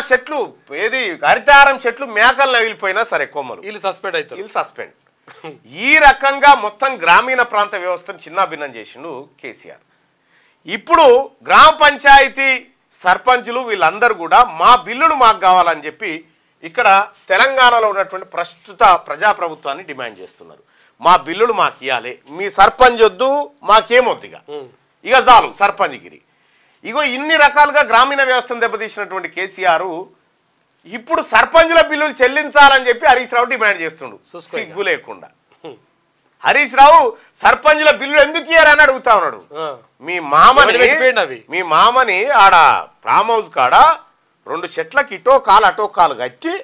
చెట్లు ఏది హరితారం చెట్లు మేకలు నవిలిపోయినా సరే కొమ్మలు వీళ్ళు సస్పెండ్. ఈ రకంగా మొత్తం గ్రామీణ ప్రాంత వ్యవస్థను చిన్నాభిన్నం చేసిండు కేసీఆర్. ఇప్పుడు గ్రామ పంచాయతీ సర్పంచులు వీళ్ళందరూ కూడా మా బిల్లును మాకు కావాలని చెప్పి ఇక్కడ తెలంగాణలో ఉన్నటువంటి ప్రస్తుత ప్రజాప్రభుత్వాన్ని డిమాండ్ చేస్తున్నారు. మా బిల్లులు మాకు ఇవ్వాలి, మీ సర్పంచ్ వద్దు, మాకేమొద్దు, ఇక చాలు సర్పంచ్ గిరి. ఇగో ఇన్ని రకాలుగా గ్రామీణ వ్యవస్థను దెబ్బతీసినటువంటి కేసీఆర్ ఇప్పుడు సర్పంచుల బిల్లులు చెల్లించాలని చెప్పి హరీష్ రావు డిమాండ్ చేస్తుండు సిగ్గు లేకుండా. హరీష్ రావు సర్పంచుల బిల్లులు ఎందుకు ఇయ్యారని అడుగుతా ఉన్నాడు. మీ మామని ఆడ ఫామ్ హౌస్ కాడ 2 చెట్లకి ఇటో కాలు అటో కాలు కట్టి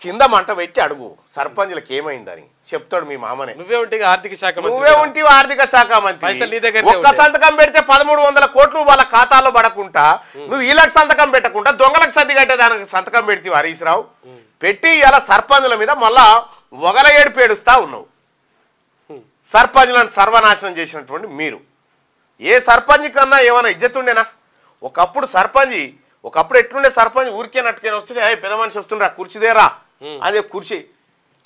కింద మంట పెట్టి అడుగు సర్పంచులకు ఏమైందని చెప్తాడు మీ మామనే. నువ్వే ఉంటే ఆర్థిక శాఖ మంత్రి. ఒక్క సంతకం పెడితే 1300 కోట్లు వాళ్ళ ఖాతాలో పడకుండా నువ్వు వీళ్ళకి సంతకం పెట్టకుండా దొంగలకు సర్ది కట్టేదానికి సంతకం పెడితే హరీష్ రావు పెట్టి ఇలా సర్పంచుల మీద మళ్ళా ఒగల ఏడుపు ఏడుస్తా ఉన్నావు. సర్పంచులను సర్వనాశనం చేసినటువంటి మీరు ఏ సర్పంచ్ కన్నా ఏమైనా ఇజ్జతుండేనా? ఒకప్పుడు ఎట్లుండే సర్పంచ్ ఊరికే నట్టుకేనా వస్తుండే, పెద్ద మనిషి వస్తుండ్రా కుర్చీదేరా అదే కుర్చీ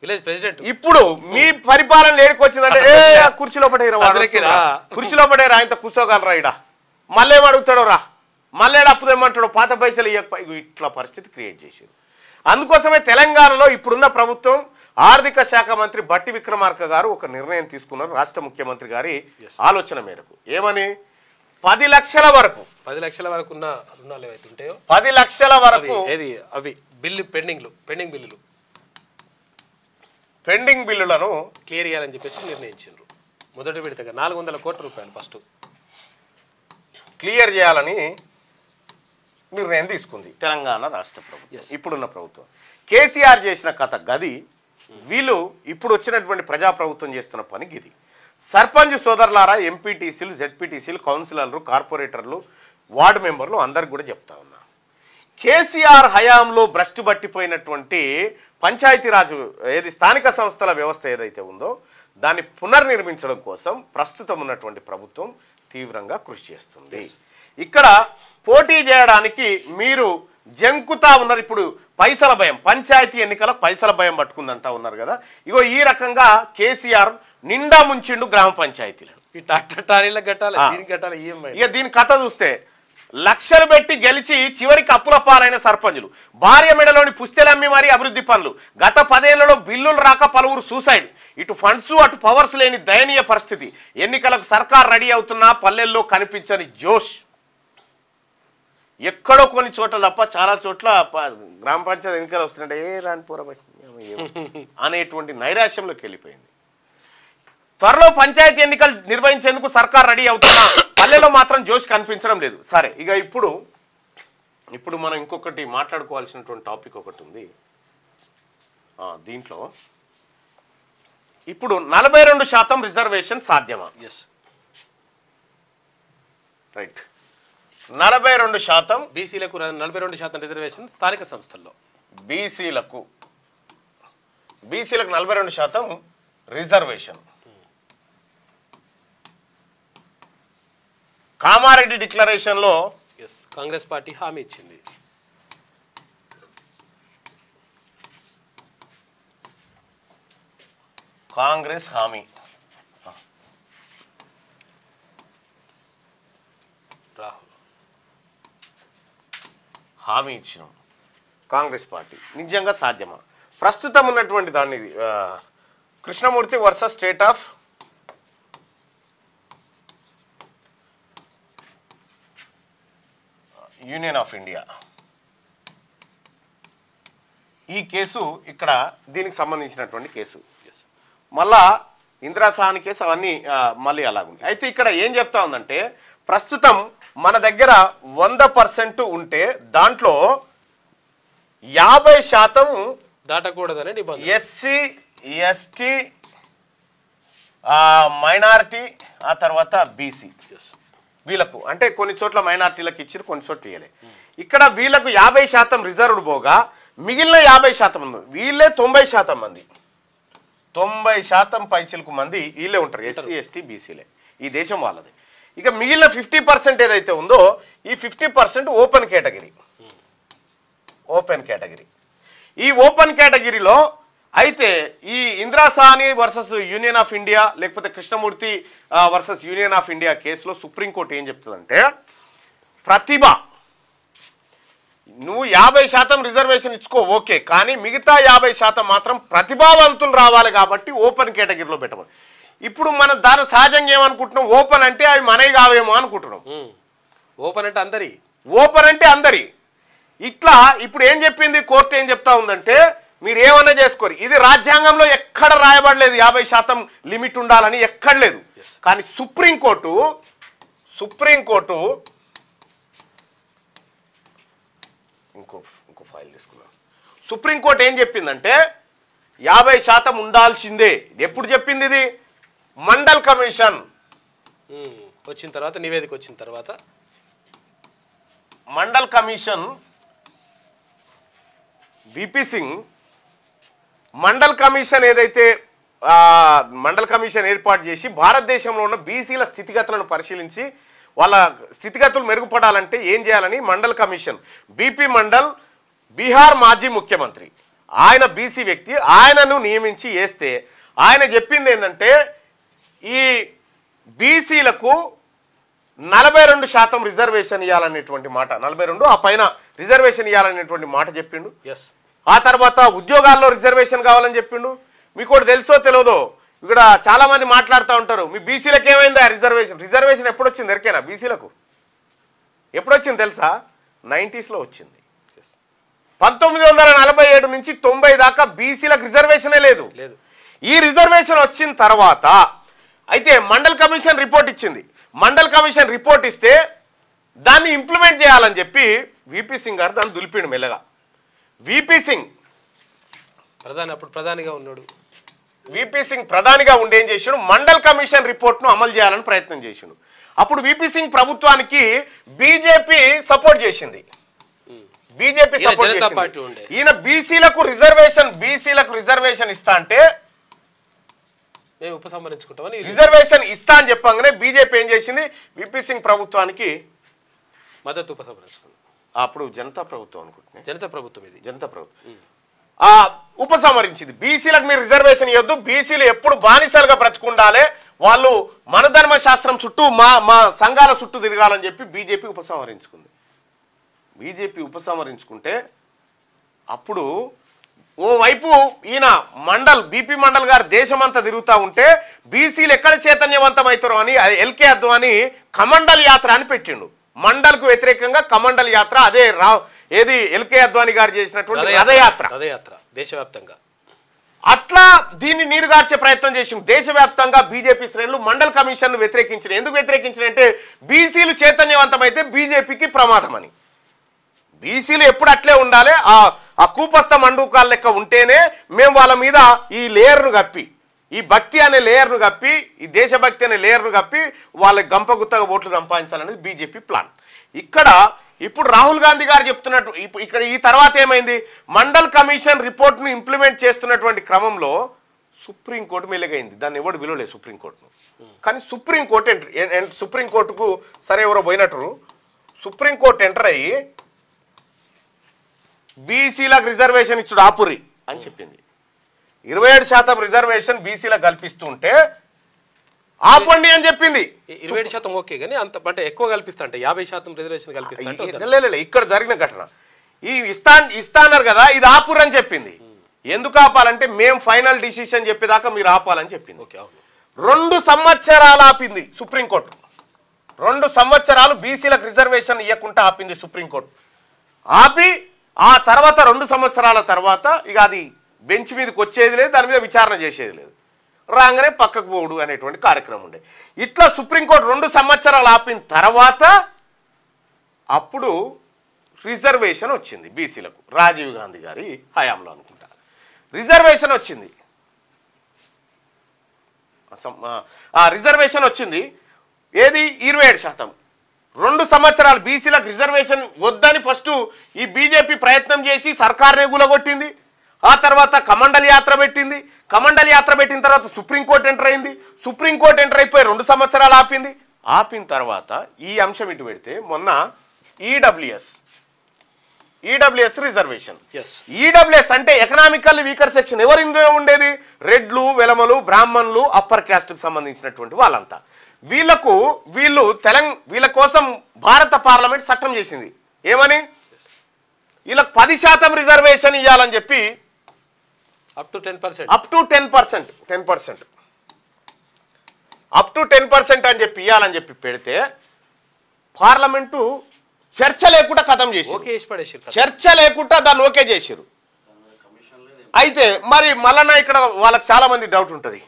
విలేజ్ ప్రెసిడెంట్. ఇప్పుడు మీ పరిపాలన లేడికి వచ్చిందంటే కుర్చీలో పడేరా ఆయనతో కూర్చోగలరా ఇడ మళ్ళీ ఏం అడుగుతాడో రా మళ్ళీ అప్పు తెమ్మంటాడు పాత పైసలు ఇవ్వకపోయి ఇట్లా పరిస్థితి క్రియేట్ చేశారు. అందుకోసమే తెలంగాణలో ఇప్పుడున్న ప్రభుత్వం ఆర్థిక శాఖ మంత్రి బట్టి విక్రమార్క గారు ఒక నిర్ణయం తీసుకున్నారు. రాష్ట్ర ముఖ్యమంత్రి గారి ఆలోచన మేరకు ఏమని 10 లక్షల వరకు 10 లక్షల వరకు ఉన్న రుణాలు ఏవైతే ఉంటాయో 10 లక్షల వరకు అవి బిల్లు పెండింగ్ బిల్లులను క్లియర్ చేయాలని చెప్పేసి నిర్ణయించారు. మొదటి విడతగా 400 కోట్ల రూపాయలు ఫస్ట్ క్లియర్ చేయాలని నిర్ణయం తీసుకుంది తెలంగాణ రాష్ట్ర ప్రభుత్వం, ఇప్పుడున్న ప్రభుత్వం. కేసీఆర్ చేసిన కథ గది, వీళ్ళు ఇప్పుడు వచ్చినటువంటి ప్రజాప్రభుత్వం చేస్తున్న పని గిది. సర్పంచ్ సోదరులారా, ఎంపీటీసీలు, జెడ్పీటీసీలు, కౌన్సిలర్లు, కార్పొరేటర్లు, వార్డు మెంబర్లు అందరికి కూడా చెప్తా ఉన్నా, కేసీఆర్ హయాంలో భ్రష్టు పట్టిపోయినటువంటి పంచాయతీరాజ్ ఏది స్థానిక సంస్థల వ్యవస్థ ఏదైతే ఉందో దాన్ని పునర్నిర్మించడం కోసం ప్రస్తుతం ఉన్నటువంటి ప్రభుత్వం తీవ్రంగా కృషి చేస్తుంది. ఇక్కడ పోటీ చేయడానికి మీరు జంకుతా ఉన్నారు. ఇప్పుడు పైసల భయం, పంచాయతీ ఎన్నికలకు పైసల భయం పట్టుకుందంటా ఉన్నారు కదా. ఇగో ఈ రకంగా కేసీఆర్ నిండా ముంచిండు గ్రామ పంచాయతీలను. ఇక దీని కథ చూస్తే లక్షలు పెట్టి గెలిచి చివరికి అప్పుల పాలైన సర్పంచులు, భార్య మెడలోని పుస్తెలమ్మి మరీ అభివృద్ధి పనులు, గత 10 ఏళ్లలో బిల్లులు రాక పలువురు సూసైడ్, ఇటు ఫండ్స్ అటు పవర్స్ లేని దయనీయ పరిస్థితి, ఎన్నికలకు సర్కార్ రెడీ అవుతున్నా పల్లెల్లో కనిపించని జోష్. ఎక్కడో కొన్ని చోట్ల తప్ప చాలా చోట్ల గ్రామ పంచాయతీ ఎన్నికలు వస్తుంటే ఏ రాని పూర్వై అనేటువంటి నైరాశ్యంలోకి వెళ్ళిపోయింది. త్వరలో పంచాయతీ ఎన్నికలు నిర్వహించేందుకు సర్కార్ రెడీ అవుతున్నా పల్లెలో మాత్రం జోష్ కనిపించడం లేదు. సరే, ఇక ఇప్పుడు మనం ఇంకొకటి మాట్లాడుకోవాల్సినటువంటి టాపిక్ ఒకటి ఉంది. దీంట్లో ఇప్పుడు 42% రిజర్వేషన్ సాధ్యమా? రైట్, 42% బీసీలకు 42% రిజర్వేషన్ స్థానిక సంస్థల్లో. బీసీలకు 42% రిజర్వేషన్. కామారెడ్డి డిక్లరేషన్లో కాంగ్రెస్ పార్టీ హామీ ఇచ్చింది. కాంగ్రెస్ హామీ ఇచ్చిన కాంగ్రెస్ పార్టీ నిజంగా సాధ్యమా? ప్రస్తుతం ఉన్నటువంటి దాన్ని Krishnamurthy versus state of union of India, ఈ కేసు ఇక్కడ దీనికి సంబంధించినటువంటి కేసు. మళ్ళా ఇందిరాసాని కేసు అవన్నీ మళ్ళీ అలాగుంది. అయితే ఇక్కడ ఏం చెప్తా ఉందంటే ప్రస్తుతం మన దగ్గర 100% ఉంటే దాంట్లో 50% దాటకూడదని నిబంధన. ఎస్సీ, ఎస్టీ, మైనారిటీ, ఆ తర్వాత బీసీ, వీళ్ళకు అంటే కొన్ని చోట్ల మైనారిటీలకు ఇచ్చారు, కొన్ని చోట్ల ఇవ్వలే. ఇక్కడ వీళ్ళకు 50% రిజర్వ్డ్ పోగా మిగిలిన 50% మంది వీళ్ళే 90% మంది, 90% పైచిలకు మంది వీళ్ళే ఉంటారు, ఎస్సీ, ఎస్టీ, బీసీలే. ఈ దేశం వాళ్ళది. ఇక మిగిలిన 50% ఏదైతే ఉందో ఈ 50% ఓపెన్ కేటగిరీ. ఈ ఓపెన్ కేటగిరీలో అయితే ఈ Indra Sawhney versus union of India లేకపోతే Krishnamurthy versus union of India కేసులో సుప్రీంకోర్టు ఏం చెప్తుందంటే ప్రతిభ, నువ్వు 50% రిజర్వేషన్ ఇచ్చుకో ఓకే, కానీ మిగతా 50% మాత్రం ప్రతిభావంతులు రావాలి కాబట్టి ఓపెన్ కేటగిరీలో పెట్టమని. ఇప్పుడు మనం దాని సహజంగా ఏమనుకుంటున్నాం, ఓపెన్ అంటే అవి మనవి కావేమో అనుకుంటున్నాం. ఓపెన్ అంటే అందరి. ఇట్లా ఇప్పుడు ఏం చెప్పింది కోర్టు, ఏం చెప్తా ఉందంటే మీరు ఏమన్నా చేసుకోరు, ఇది రాజ్యాంగంలో ఎక్కడ రాయబడలేదు 50% లిమిట్ ఉండాలని, ఎక్కడ లేదు. కానీ సుప్రీంకోర్టు ఇంకో ఫైల్ తీసుకున్నాం. సుప్రీంకోర్టు ఏం చెప్పిందంటే 50% ఉండాల్సిందే. ఎప్పుడు చెప్పింది ఇది? మండల్ కమిషన్ వచ్చిన తర్వాత, నివేదిక వచ్చిన తర్వాత mandal commission VP Singh mandal commission ఏదైతే మండల్ కమిషన్ ఏర్పాటు చేసి భారతదేశంలో ఉన్న బీసీల స్థితిగతులను పరిశీలించి వాళ్ళ స్థితిగతులు మెరుగుపడాలంటే ఏం చేయాలని మండల్ కమిషన్, బీపీ మండల్ బీహార్ మాజీ ముఖ్యమంత్రి, ఆయన బీసీ వ్యక్తి, ఆయనను నియమించి వేస్తే ఆయన చెప్పింది ఏంటంటే ఈ బీసీలకు 42% రిజర్వేషన్ ఇవ్వాలనేటువంటి మాట, 42 ఆ పైన రిజర్వేషన్ ఇవ్వాలనేటువంటి మాట చెప్పిండు. ఆ తర్వాత ఉద్యోగాల్లో రిజర్వేషన్ కావాలని చెప్పిండు. మీకు కూడా తెలుసో తెలియదో, ఇక్కడ చాలా మంది మాట్లాడుతూ ఉంటారు మీ బీసీలకు ఏమైందా రిజర్వేషన్ ఎప్పుడు వచ్చింది ఎరికేనా? బీసీలకు ఎప్పుడు వచ్చింది తెలుసా? 90sలో వచ్చింది. 1947 నుంచి 90 దాకా బీసీలకు రిజర్వేషనే లేదు. ఈ రిజర్వేషన్ వచ్చిన తర్వాత అయితే మండల్ కమిషన్ రిపోర్ట్ ఇచ్చింది. మండల్ కమిషన్ రిపోర్ట్ ఇస్తే దాన్ని ఇంప్లిమెంట్ చేయాలని చెప్పి విపి సింగ్ గారు దాన్ని దులిపిండు మెల్లగా. విపి సింగ్ అప్పుడు ప్రధానిగా ఉన్నాడు. విపి సింగ్ ప్రధానిగా ఉండి ఏం చేసాడు, మండల్ కమిషన్ రిపోర్ట్ను అమలు చేయాలని ప్రయత్నం చేసిండు. అప్పుడు విపి సింగ్ ప్రభుత్వానికి బీజేపీ సపోర్ట్ చేసింది. బీజేపీ సపోర్ట్ చేసింది. ఈయన బీసీలకు రిజర్వేషన్ ఇస్తా అంటే ఉపసంహరించుకుంటామని రిజర్వేషన్ ఇస్తా అని చెప్పగానే బీజేపీ ఏం చేసింది, విపి సింగ్ ప్రభుత్వానికి మద్దతు ఉపసంహరించుకుంది. అప్పుడు జనతా ప్రభుత్వం అనుకుంటున్నాను, జనతా ప్రభుత్వం, ఇది జనతా ప్రభుత్వం ఉపసంహరించింది. బీసీలకు మీరు రిజర్వేషన్ ఇవ్వద్దు, బీసీలు ఎప్పుడు బానిసలుగా బ్రతుకుండాలి, వాళ్ళు మనుధర్మ శాస్త్రం చుట్టూ మా సంఘాల చుట్టూ తిరగాలని చెప్పి బీజేపీ ఉపసంహరించుకుంది. బీజేపీ ఉపసంహరించుకుంటే అప్పుడు ఓవైపు ఈయన బీపీ మండల్ గారు దేశమంతా తిరుగుతూ ఉంటే బీసీలు ఎక్కడ చైతన్యవంతం అవుతారో అని ఎల్కే అద్వానీ కమండల్ యాత్ర అని పెట్టిండు. మండల్కు వ్యతిరేకంగా కమండల్ యాత్ర, అదే ఏది ఎల్కే అద్వానీ గారు చేసినటువంటి రథయాత్ర దేశవ్యాప్తంగా. అట్లా దీన్ని నీరుగార్చే ప్రయత్నం చేసింది. దేశవ్యాప్తంగా బీజేపీ శ్రేణులు మండల్ కమిషన్ వ్యతిరేకించిన. ఎందుకు వ్యతిరేకించినంటే బీసీలు చైతన్యవంతమైతే బీజేపీకి ప్రమాదం అని. బీసీలు ఎప్పుడు అట్లే ఉండాలి, ఆ కూపస్థ మండూకాల లెక్క ఉంటేనే మేము వాళ్ళ మీద ఈ లేయర్ను కప్పి, ఈ భక్తి అనే లేయర్ను కప్పి, ఈ దేశభక్తి అనే లేయర్ను కప్పి వాళ్ళకి గంపగుత్తగా ఓట్లు సంపాదించాలనేది బీజేపీ ప్లాన్. ఇక్కడ ఇప్పుడు రాహుల్ గాంధీ గారు చెప్తున్నట్టు ఇక్కడ ఈ తర్వాత ఏమైంది, మండల్ కమిషన్ రిపోర్ట్ను ఇంప్లిమెంట్ చేస్తున్నటువంటి క్రమంలో సుప్రీంకోర్టు మెలుగైంది. దాన్ని ఎవడు విలువలేదు సుప్రీంకోర్టును. కానీ సుప్రీంకోర్టుకు సరే ఎవరో పోయినట్టు సుప్రీంకోర్టు ఎంటర్ అయ్యి బీసీలకు రిజర్వేషన్ ఇచ్చుడు ఆపురి అని చెప్పింది. 27% రిజర్వేషన్ బీసీలకు కల్పిస్తుంటే ఆపండి అని చెప్పింది. 27% ఓకే, కానీ అంత అంటే ఎక్కువ కల్పిస్తా అంటే 50% రిజర్వేషన్ కల్పిస్తా. లేదు ఇక్కడ జరిగిన ఘటన ఈ ఇస్తాన్నారు కదా, ఇది ఆపురు అని చెప్పింది. ఎందుకు ఆపాలంటే మేము ఫైనల్ డిసిషన్ చెప్పేదాకా మీరు ఆపాలని చెప్పింది. 2 సంవత్సరాలు ఆపింది సుప్రీంకోర్టు. 2 సంవత్సరాలు బీసీలకు రిజర్వేషన్ ఇవ్వకుండా ఆపింది సుప్రీంకోర్టు. ఆపి ఆ తర్వాత 2 సంవత్సరాల తర్వాత ఇక అది బెంచ్ మీదకి వచ్చేది లేదు, దాని మీద విచారణ చేసేది లేదు, రాగానే పక్కకు పోడు అనేటువంటి కార్యక్రమం ఉండే. ఇట్లా సుప్రీంకోర్టు 2 సంవత్సరాలు ఆపిన తర్వాత అప్పుడు రిజర్వేషన్ వచ్చింది బీసీలకు. రాజీవ్ గాంధీ గారి హయాంలో అనుకుంటా రిజర్వేషన్ వచ్చింది. రిజర్వేషన్ వచ్చింది ఏది 27%. 2 సంవత్సరాలు బీసీలకు రిజర్వేషన్ వద్దని ఫస్ట్ ఈ బీజేపీ ప్రయత్నం చేసి సర్కార్నే గులగొట్టింది. ఆ తర్వాత కమండల్ యాత్ర పెట్టింది. కమండల్ యాత్ర పెట్టిన తర్వాత సుప్రీంకోర్టు ఎంటర్ అయింది. సుప్రీంకోర్టు ఎంటర్ అయిపోయి 2 సంవత్సరాలు ఆపింది. ఆపిన తర్వాత ఈ అంశం ఇటు పెడితే మొన్న ఈడబ్ల్యూఎస్ రిజర్వేషన్. ఈడబ్ల్యూఎస్ అంటే ఎకనామికల్ వీకర్ సెక్షన్. ఎవరు ఇందులో ఉండేది? రెడ్లు, వెలమలు, బ్రాహ్మణులు, అప్పర్ క్యాస్ట్కి సంబంధించినటువంటి వాళ్ళంతా. వీళ్ళ కోసం భారత పార్లమెంట్ చట్టం చేసింది. ఏమని? వీళ్ళకి 10% రిజర్వేషన్ ఇవ్వాలని చెప్పి అప్ టు 10% అని చెప్పి ఇవ్వాలని చెప్పి పెడితే పార్లమెంటు చర్చ లేకుండా ఖతం చేసి చర్చ లేకుండా దాన్ని ఓకే చేసారు. అయితే మరి మళ్ళా ఇక్కడ వాళ్ళకి చాలా మంది డౌట్ ఉంటుంది.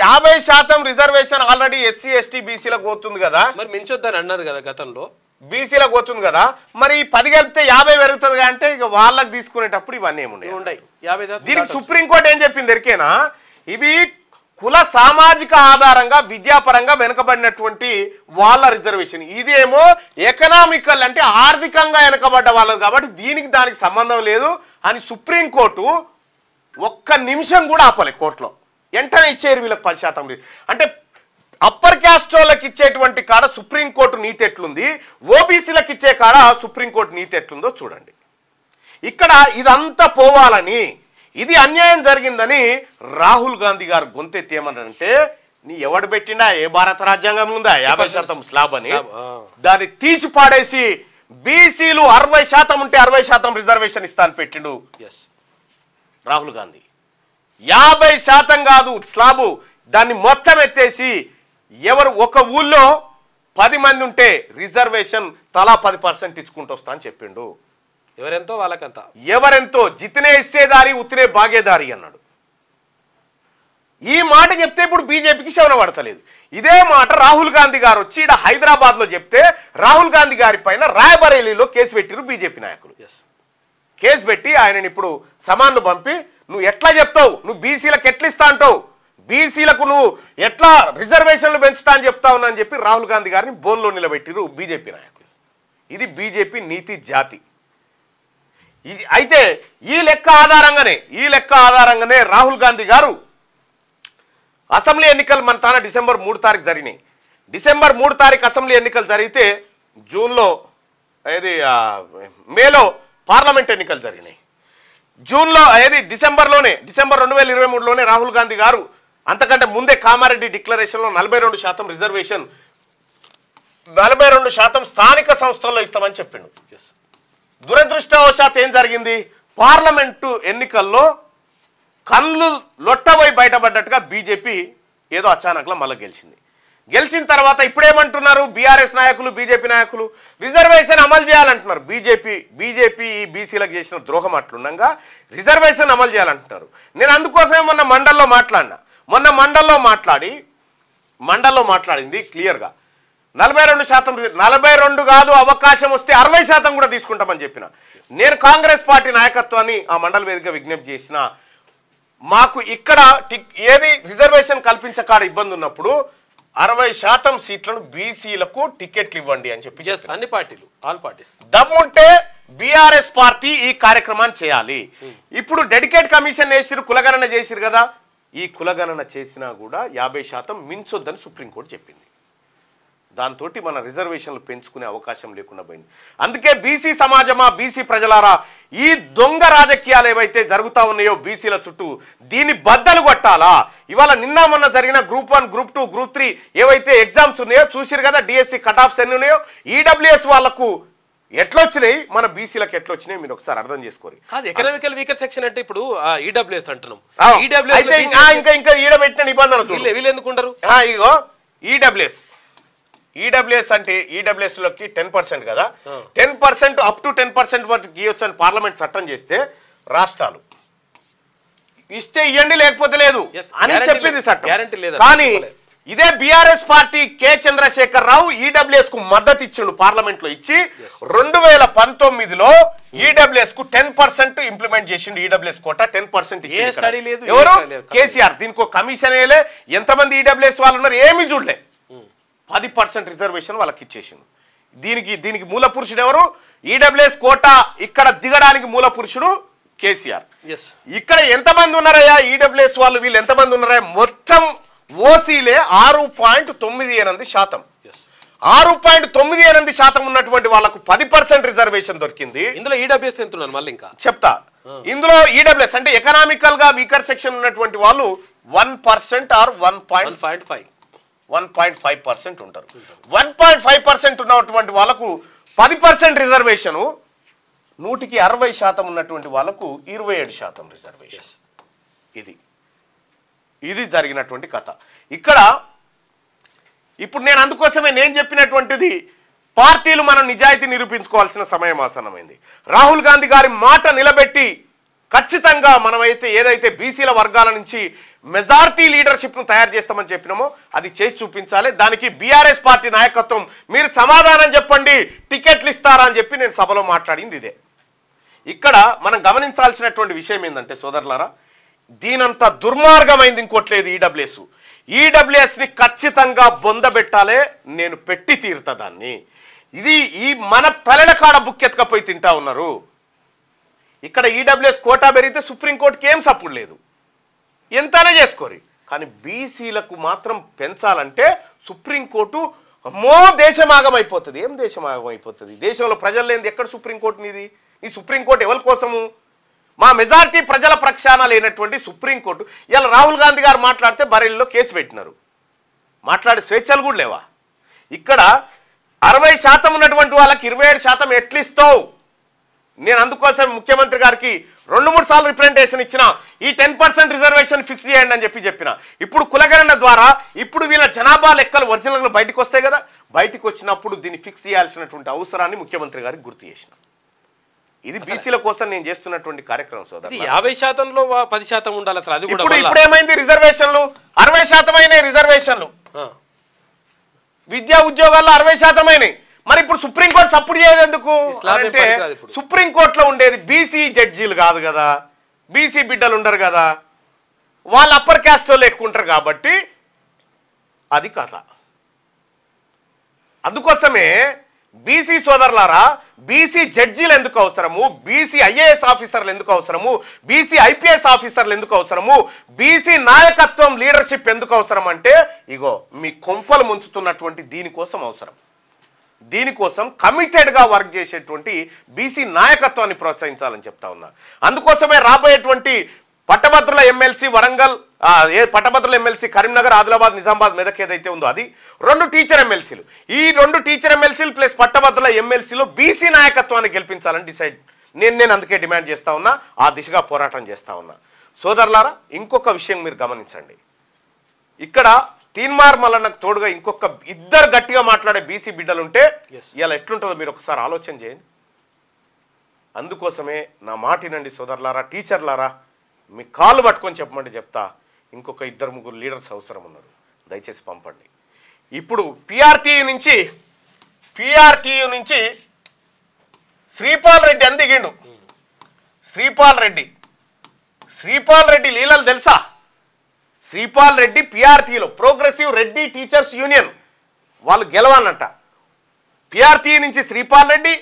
50% రిజర్వేషన్ ఆల్రెడీ ఎస్సీ ఎస్టీ బీసీలకు పోతుంది కదా, మరి మించొద్దని అన్నారు కదా గతంలో, బీసీలకు పోతుంది కదా, మరి 10 కలిపితే 50 పెరుగుతుంది అంటే ఇక వాళ్ళకి తీసుకునేటప్పుడు ఇవన్నీ ఏముండయి. దీనికి సుప్రీంకోర్టు ఏం చెప్పింది ఎరికేనా, ఇవి కుల సామాజిక ఆధారంగా విద్యాపరంగా వెనుకబడినటువంటి వాళ్ళ రిజర్వేషన్, ఇదేమో ఎకనామికల్ అంటే ఆర్థికంగా వెనుకబడ్డ వాళ్ళది కాబట్టి దీనికి దానికి సంబంధం లేదు అని సుప్రీంకోర్టు 1 నిమిషం కూడా ఆపలే. కోర్టులో వెంటనే ఇచ్చేరు వీళ్ళకి 10%. అంటే అప్పర్ క్యాస్ట్ వాళ్ళకి ఇచ్చేటువంటి కాడ సుప్రీంకోర్టు నీతి ఎట్లుంది, ఓబీసీలకు ఇచ్చే కాడ సుప్రీంకోర్టు నీతి ఎట్లుందో చూడండి. ఇక్కడ ఇదంతా పోవాలని, ఇది అన్యాయం జరిగిందని రాహుల్ గాంధీ గారు గొంతెత్తి ఏమన్నారంటే, నీ ఎవడు పెట్టినా ఏ భారత రాజ్యాంగంలో ఉందా 50% స్లాబ్ అని, దాన్ని తీసి పాడేసి బీసీలు 60% ఉంటే 60% రిజర్వేషన్ ఇస్తా అని పెట్టిండు రాహుల్ గాంధీ. 50% కాదు స్లాబు, దాన్ని మొత్తం ఎత్తేసి ఎవరు ఒక ఊళ్ళో 10 మంది ఉంటే రిజర్వేషన్ తలా 10% ఇచ్చుకుంటూ వస్తా అని చెప్పిండు. ఎవరెంతో వాళ్ళకంతా, ఎవరెంతో జితనే ఇస్సేదారి ఉతినే బాగేదారి అన్నాడు. ఈ మాట చెప్తే ఇప్పుడు బీజేపీకి శవన పడతలేదు. ఇదే మాట రాహుల్ గాంధీ గారు వచ్చి ఇక్కడ హైదరాబాద్లో చెప్తే రాహుల్ గాంధీ గారి పైన రాయబరేలీలో కేసు పెట్టిరు బీజేపీ నాయకులు. కేసు పెట్టి ఆయనని ఇప్పుడు సమాన్లు పంపి నువ్వు ఎట్లా చెప్తావు, నువ్వు బీసీలకు ఎట్లా ఇస్తా అంటావు, బీసీలకు నువ్వు ఎట్లా రిజర్వేషన్లు పెంచుతా అని చెప్తావు అని చెప్పి రాహుల్ గాంధీ గారిని బోన్లో నిలబెట్టిరు బీజేపీ నాయకులు. ఇది బీజేపీ నీతి జాతి. ఇది అయితే ఈ లెక్క ఆధారంగానే రాహుల్ గాంధీ గారు అసెంబ్లీ ఎన్నికలు మన తాన డిసెంబర్ 3 తారీఖు జరిగినాయి. డిసెంబర్ 3 తారీఖు అసెంబ్లీ ఎన్నికలు జరిగితే జూన్లో మేలో పార్లమెంట్ ఎన్నికలు జరిగినాయి. జూన్లో డిసెంబర్ 2023లోనే రాహుల్ గాంధీ గారు అంతకంటే ముందే కామారెడ్డి డిక్లరేషన్లో 42% రిజర్వేషన్ 42% స్థానిక సంస్థల్లో ఇస్తామని చెప్పిండు. దురదృష్టవశాత్ ఏం జరిగింది, పార్లమెంటు ఎన్నికల్లో కళ్ళు లొట్టబోయి బయటపడ్డట్టుగా బీజేపీ ఏదో అచానక్లా మళ్ళీ గెలిచిన తర్వాత ఇప్పుడేమంటున్నారు బీఆర్ఎస్ నాయకులు బీజేపీ నాయకులు, రిజర్వేషన్ అమలు చేయాలంటున్నారు. బీజేపీ బీసీలకు చేసిన ద్రోహం అట్లుండగా రిజర్వేషన్ అమలు చేయాలంటున్నారు. నేను అందుకోసమే మొన్న మండల్లో మాట్లాడింది క్లియర్గా 42% కాదు, అవకాశం వస్తే 60% కూడా తీసుకుంటామని చెప్పిన. నేను కాంగ్రెస్ పార్టీ నాయకత్వాన్ని ఆ మండల వేదిక విజ్ఞప్తి చేసిన, మాకు ఇక్కడ రిజర్వేషన్ కల్పించకాడ ఇబ్బంది ఉన్నప్పుడు 60% సీట్లను బీసీలకు టికెట్లు ఇవ్వండి అని చెప్పి అన్ని పార్టీలు ఆల్ పార్టీస్ దమ్ముంటే బీఆర్ఎస్ పార్టీ ఈ కార్యక్రమాన్ని చేయాలి. ఇప్పుడు డెడికేట్ కమిషన్ వేసిరు, కులగణన చేసిరు కదా, ఈ కులగణన చేసినా కూడా 50% మించొద్దని సుప్రీంకోర్టు చెప్పింది. దాంతో మన రిజర్వేషన్లు పెంచుకునే అవకాశం లేకుండా పోయింది. అందుకే బీసీ సమాజమా, బీసీ ప్రజలారా, ఈ దొంగ రాజకీయాలు ఏవైతే జరుగుతూ ఉన్నాయో బీసీల చుట్టూ దీన్ని బద్దలు కొట్టాలా. ఇవాళ నిన్న మొన్న జరిగిన గ్రూప్ 1, గ్రూప్ 2, గ్రూప్ 3 ఏవైతే ఎగ్జామ్స్ ఉన్నాయో చూసిరు కదా, డిఎస్సి కట్ ఆఫ్స్ ఎన్ని ఉన్నాయో, ఈడబ్ల్యూఎస్ వాళ్లకు ఎట్లొచ్చినాయి, మన బీసీలకు ఎట్లొచ్చినాయి మీరు ఒకసారి అర్థం చేసుకోరు. కాదు ఎకనామికల్ వీకర్ సెక్షన్ అంటే ఇప్పుడు ఈడబ్ల్యూఎస్ అంటున్నాం. ఇంకా ఈడబెట్టిన నిబంధన వీళ్ళు ఎందుకుంటారు, ఇగో ఈడబ్ల్యూఎస్ అంటే ఈడబ్ల్యూఎస్లోకి 10% కదా, 10% అప్ టు 10% వరకు ఇవ్వచ్చు అని పార్లమెంట్ చట్టం చేస్తే రాష్ట్రాలు ఇస్తే ఇవ్వండి లేకపోతే లేదు అని చెప్పింది చట్టం. కానీ ఇదే బీఆర్ఎస్ పార్టీ కె చంద్రశేఖర్ రావు ఈడబ్ల్యూఎస్ కు మద్దతు ఇచ్చిండు పార్లమెంట్ లో ఇచ్చి 2019లో ఈడబ్ల్యూఎస్ కు 10% ఇంప్లిమెంట్ చేసిండు. ఈడబ్ల్యూఎస్ కోట 10% ఎవరు కేసీఆర్. దీనికి కమిషన్ వేయలే, ఎంతమంది ఈడబ్ల్యూఎస్ వాళ్ళు ఉన్నారు ఏమీ చూడలే, 10% రిజర్వేషన్ వాళ్ళకి ఇచ్చేసిండు. దీనికి మూల పురుషుడు ఎవరు, ఈడబ్ల్యూఎస్ కోట ఇక్కడ దిగడానికి మూల పురుషుడు కేసీఆర్. ఇక్కడ ఎంతమంది ఉన్నారయ్యా ఈడబ్ల్యూఎస్ వాళ్ళు, వీళ్ళు ఎంతమంది ఉన్నారయ్యా, మొత్తం ఓసీలే 6.98%. 6.98% ఉన్నటువంటి వాళ్ళకు 10% రిజర్వేషన్ దొరికింది. ఇందులో ఈడబ్ల్యూఎస్ ఎంత ఉన్నారు మళ్ళీ ఇంకా చెప్తా. ఇందులో ఈడబ్ల్యూఎస్ అంటే ఎకనామికల్ గా వీకర్ సెక్షన్ ఉన్నటువంటి వాళ్ళు 1% ఆర్ 1.5% ఉంటారు. 1.5% ఉన్నటువంటి వాళ్ళకు 10% రిజర్వేషను, 160% ఉన్నటువంటి వాళ్ళకు 27% రిజర్వేషన్. ఇది జరిగినటువంటి కథ. ఇక్కడ ఇప్పుడు నేను అందుకోసమే నేను చెప్పినటువంటిది, పార్టీలు మనం నిజాయితీ నిరూపించుకోవాల్సిన సమయం ఆసన్నమైంది. రాహుల్ గాంధీ గారి మాట నిలబెట్టి ఖచ్చితంగా మనమైతే ఏదైతే బీసీల వర్గాల నుంచి మెజారిటీ లీడర్షిప్ను తయారు చేస్తామని చెప్పినామో అది చేసి చూపించాలి. దానికి బీఆర్ఎస్ పార్టీ నాయకత్వం మీరు సమాధానం చెప్పండి, టికెట్లు ఇస్తారా అని చెప్పి నేను సభలో మాట్లాడింది ఇదే. ఇక్కడ మనం గమనించాల్సినటువంటి విషయం ఏంటంటే సోదరులారా, దీనంత దుర్మార్గమైంది ఇంకోట్లేదు ఈడబ్ల్యూఎస్ని ఖచ్చితంగా బొందబెట్టాలే, నేను పెట్టి తీరుతా దాన్ని. ఇది ఈ మన తలల కాడ బుక్కెత్తుకపోయి తింటా ఉన్నారు. ఇక్కడ ఈడబ్ల్యూఎస్ కోటా పెరిగితే సుప్రీంకోర్టుకి ఏం సప్పుడు లేదు, ఎంతనే చేసుకోరు. కానీ బీసీలకు మాత్రం పెంచాలంటే సుప్రీంకోర్టు దేశమాగం అయిపోతుంది. ఏం దేశమాగం అయిపోతుంది, దేశంలో ప్రజలు లేనిది ఎక్కడ సుప్రీంకోర్టు నీది? ఈ సుప్రీంకోర్టు ఎవరి కోసము? మా మెజారిటీ ప్రజల ప్రక్షాళన లేనటువంటి సుప్రీంకోర్టు. ఇలా రాహుల్ గాంధీ గారు మాట్లాడితే బరేలీలో కేసు పెట్టినారు, మాట్లాడే స్వేచ్ఛలు కూడా లేవా? ఇక్కడ 60% ఉన్నటువంటి వాళ్ళకి 27% ఎట్లిస్తావు? నేను అందుకోసం ముఖ్యమంత్రి గారికి 2-3 సార్లు రిప్రజెంటేషన్ ఇచ్చిన, ఈ 10% రిజర్వేషన్ ఫిక్స్ చేయండి అని చెప్పిన. ఇప్పుడు కులగణన ద్వారా ఇప్పుడు వీళ్ళ జనాభా లెక్కలు ఒరిజినల్గా బయటకు వస్తాయి కదా, బయటకు వచ్చినప్పుడు దీన్ని ఫిక్స్ చేయాల్సినటువంటి అవసరాన్ని ముఖ్యమంత్రి గారికి గుర్తు చేసిన. ఇది బీసీల కోసం నేను చేస్తున్నటువంటి కార్యక్రమం సోదరు. 50%లో 10% ఉండాలి అసలు. అది కూడా ఇప్పుడు ఏమైంది? రిజర్వేషన్లు 60% అయినాయి. రిజర్వేషన్లు విద్యా ఉద్యోగాల్లో 60% అయినాయి. మరి ఇప్పుడు సుప్రీంకోర్టు సపోర్ట్ చేయదు ఎందుకు అంటే సుప్రీంకోర్టులో ఉండేది బీసీ జడ్జీలు కాదు కదా, బీసీ బిడ్డలు ఉండరు కదా, వాళ్ళు అప్పర్ క్యాస్ట్ వాళ్ళు ఎక్కువ ఉంటారు కాబట్టి అది కథ. అందుకోసమే బీసీ సోదరులారా, బీసీ జడ్జీలు ఎందుకు అవసరము, బీసీ ఐఏఎస్ ఆఫీసర్లు ఎందుకు అవసరము, బీసీ ఐపీఎస్ ఆఫీసర్లు ఎందుకు అవసరము, బీసీ నాయకత్వం లీడర్షిప్ ఎందుకు అవసరం అంటే ఇగో మీ కొంపలు ముంచుతున్నటువంటి దీనికోసం అవసరం. దీనికోసం కమిటెడ్గా వర్క్ చేసేటువంటి బీసీ నాయకత్వాన్ని ప్రోత్సహించాలని చెప్తా ఉన్నా. అందుకోసమే రాబోయేటువంటి పట్టభద్రుల ఎమ్మెల్సీ వరంగల్, పట్టభద్రుల ఎమ్మెల్సీ కరీంనగర్, ఆదిలాబాద్, నిజామాబాద్, మెదక్ ఏదైతే ఉందో అది 2 టీచర్ ఎమ్మెల్సీలు. ఈ 2 టీచర్ ఎమ్మెల్సీలు ప్లస్ పట్టభద్రుల ఎమ్మెల్సీలో బీసీ నాయకత్వాన్ని గెలిపించాలని డిసైడ్ నేను అందుకే డిమాండ్ చేస్తా ఉన్నా, ఆ దిశగా పోరాటం చేస్తా ఉన్నా. సోదరులారా, ఇంకొక విషయం మీరు గమనించండి. ఇక్కడ తీన్మార్ మల్లన్నకు తోడుగా ఇంకొక 2 గట్టిగా మాట్లాడే బీసీ బిడ్డలుంటే ఇలా ఎట్లుంటుందో మీరు ఒకసారి ఆలోచన చేయండి. అందుకోసమే నా మాట వినండి సోదరులారా, టీచర్లారా, మీ కాళ్ళు పట్టుకొని చెప్పమంటే చెప్తా. ఇంకొక 2-3 లీడర్స్ అవసరం ఉన్నారు, దయచేసి పంపండి. ఇప్పుడు పిఆర్టీయు నుంచి శ్రీపాల్ రెడ్డి అందిగిండు. శ్రీపాల్ రెడ్డి లీలలు తెలుసా? శ్రీపాల్ రెడ్డి పిఆర్టీలో ప్రోగ్రెసివ్ రెడ్డి టీచర్స్ యూనియన్ వాళ్ళు గెలవాలంట. పిఆర్టీ నుంచి శ్రీపాల్ రెడ్డి,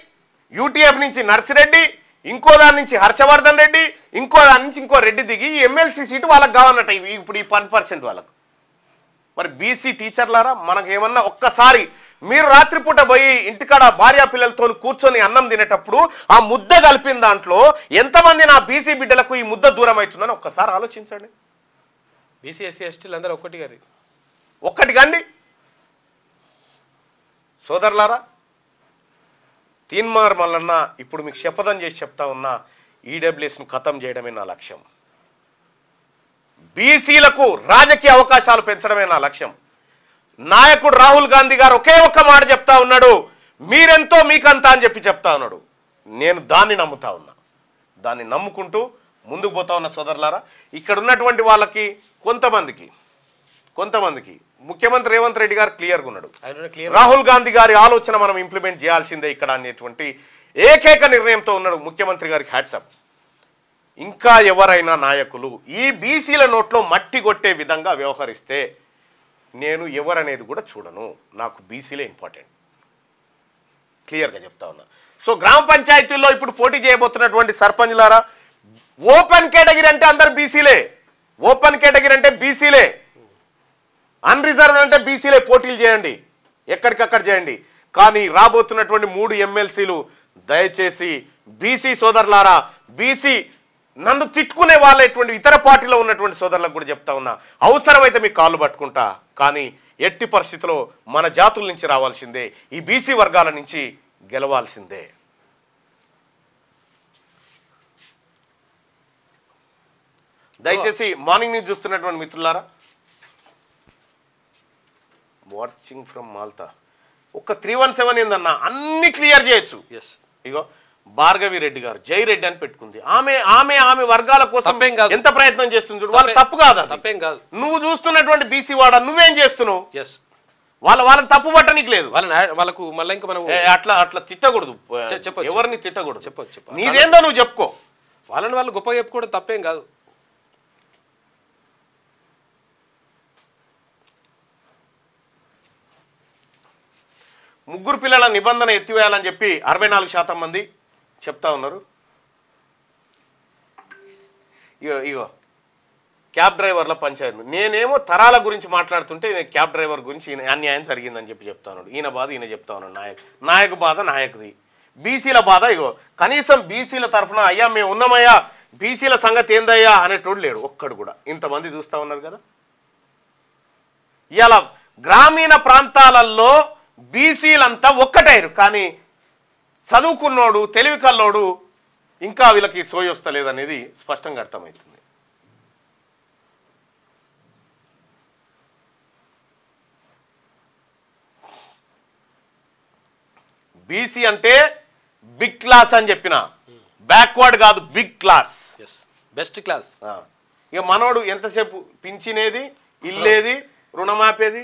యూటీఎఫ్ నుంచి నర్సిరెడ్డి, ఇంకో దాని నుంచి హర్షవర్ధన్ రెడ్డి, ఇంకో దాని నుంచి ఇంకో రెడ్డి దిగి ఈ ఎమ్మెల్సీ సీటు వాళ్ళకి కావాలన్నట. ఇప్పుడు ఈ 10% వాళ్ళకు. మరి బీసీ టీచర్లారా, మనకు ఏమన్నా ఒక్కసారి మీరు రాత్రిపూట పోయి ఇంటికాడ భార్యా పిల్లలతో కూర్చొని అన్నం తినేటప్పుడు ఆ ముద్ద కలిపిన దాంట్లో ఎంతమంది నా బీసీ బిడ్డలకు ఈ ముద్ద దూరం అవుతుందని ఒక్కసారి ఆలోచించండి. బీసీ ఎస్సీ ఎస్టీలు అందరూ ఒక్కటి కండి సోదరులారా. తీన్మార్ మల్లన్న ఇప్పుడు మీకు శపథం చేసి చెప్తా ఉన్నా, ఈడబ్ల్యూఎస్ను ఖతం చేయడమే నా లక్ష్యం. బీసీలకు రాజకీయ అవకాశాలు పెంచడమే నా లక్ష్యం. నాయకుడు రాహుల్ గాంధీ గారు ఒకే ఒక్క మాట చెప్తా ఉన్నాడు, మీరెంతో మీకంతా అని చెప్తా ఉన్నాడు. నేను దాన్ని నమ్ముతా ఉన్నా, దాన్ని నమ్ముకుంటూ ముందుకు పోతా ఉన్న సోదరులారా. ఇక్కడ ఉన్నటువంటి వాళ్ళకి కొంతమందికి ముఖ్యమంత్రి రేవంత్ రెడ్డి గారు క్లియర్గా ఉన్నాడు. రాహుల్ గాంధీ గారి ఆలోచన మనం ఇంప్లిమెంట్ చేయాల్సిందే ఇక్కడ అనేటువంటి ఏకైక నిర్ణయంతో ఉన్నాడు. ముఖ్యమంత్రి గారికి హ్యాట్సప్. ఇంకా ఎవరైనా నాయకులు ఈ బీసీల నోట్లో మట్టి కొట్టే విధంగా వ్యవహరిస్తే నేను ఎవరనేది కూడా చూడను, నాకు బీసీలే ఇంపార్టెంట్, క్లియర్గా చెప్తా ఉన్నా. సో గ్రామ పంచాయతీల్లో ఇప్పుడు పోటీ చేయబోతున్నటువంటి సర్పంచ్లారా, ఓపెన్ కేటగిరీ అంటే అందరు బీసీలే, ఓపెన్ కేటగిరీ అంటే బీసీలే, అన్రిజర్వ్ అంటే బీసీలే. పోటీలు చేయండి, ఎక్కడికక్కడ చేయండి. కానీ రాబోతున్నటువంటి 3 ఎమ్మెల్సీలు దయచేసి బీసీ సోదరులారా, బీసీ నన్ను తిట్టుకునే వాళ్ళటువంటి ఇతర పార్టీలో ఉన్నటువంటి సోదరులకు కూడా చెప్తా ఉన్నా, అవసరమైతే మీకు కాళ్ళు పట్టుకుంటా, కానీ ఎట్టి పరిస్థితిలో మన జాతుల నుంచి రావాల్సిందే, ఈ బీసీ వర్గాల నుంచి గెలవాల్సిందే. దయచేసి మార్నింగ్ న్యూస్ చూస్తున్నటువంటి మిత్రులారా, వాచింగ్ ఫ్రమ్ మాల్తా, ఒక్క 317 ఏందన్నా అన్ని క్లియర్ చేయొచ్చు. ఇగో భార్గవి రెడ్డి గారు జై రెడ్డి అని పెట్టుకుంది, ఆమె వర్గాల కోసం ఎంత ప్రయత్నం చేస్తుంది చూడు, వాళ్ళ తప్పు కాదు. నువ్వు చూస్తున్నటువంటి బీసీ వాడ నువ్వేం చేస్తున్నావు? వాళ్ళని తప్పు పట్టనికి లేదు, వాళ్ళకు మళ్ళీ ఇంకా మనం అట్లా తిట్టకూడదు, ఎవరిని తిట్టకూడదు. నీదేందో నువ్వు చెప్పుకో, వాళ్ళని వాళ్ళు గొప్పగా చెప్పుకోవడం తప్పేం కాదు. ముగ్గురు పిల్లల నిబంధన ఎత్తివేయాలని చెప్పి 64% మంది చెప్తా ఉన్నారు. ఇగో క్యాబ్ డ్రైవర్ల పంచాయతీ, నేనేమో తరాల గురించి మాట్లాడుతుంటే క్యాబ్ డ్రైవర్ గురించి అన్యాయం జరిగిందని చెప్పి చెప్తా ఉన్నాడు. ఈయన బాధ ఈయన చెప్తా ఉన్నాడు, నాయకు బాధ నాయకుది, బీసీల బాధ ఇగో కనీసం బీసీల తరఫున అయ్యా మేము ఉన్నామయ్యా, బీసీల సంగతి ఏందయ్యా అనేటోడు లేడు ఒక్కడు కూడా. ఇంతమంది చూస్తూ ఉన్నారు కదా. ఇలా గ్రామీణ ప్రాంతాలలో బీసీలంతా ఒక్కటైరు, కానీ చదువుకున్నోడు తెలివి కల్లోడు ఇంకా వీళ్ళకి సోయి వస్తలేదనేది స్పష్టంగా అర్థమవుతుంది. బీసీ అంటే బిగ్ క్లాస్ అని చెప్పిన, బ్యాక్వర్డ్ కాదు, big class. Yes, best class. ఇక మనోడు ఎంతసేపు పింఛనేది, ఇల్లేది, రుణమాపేది,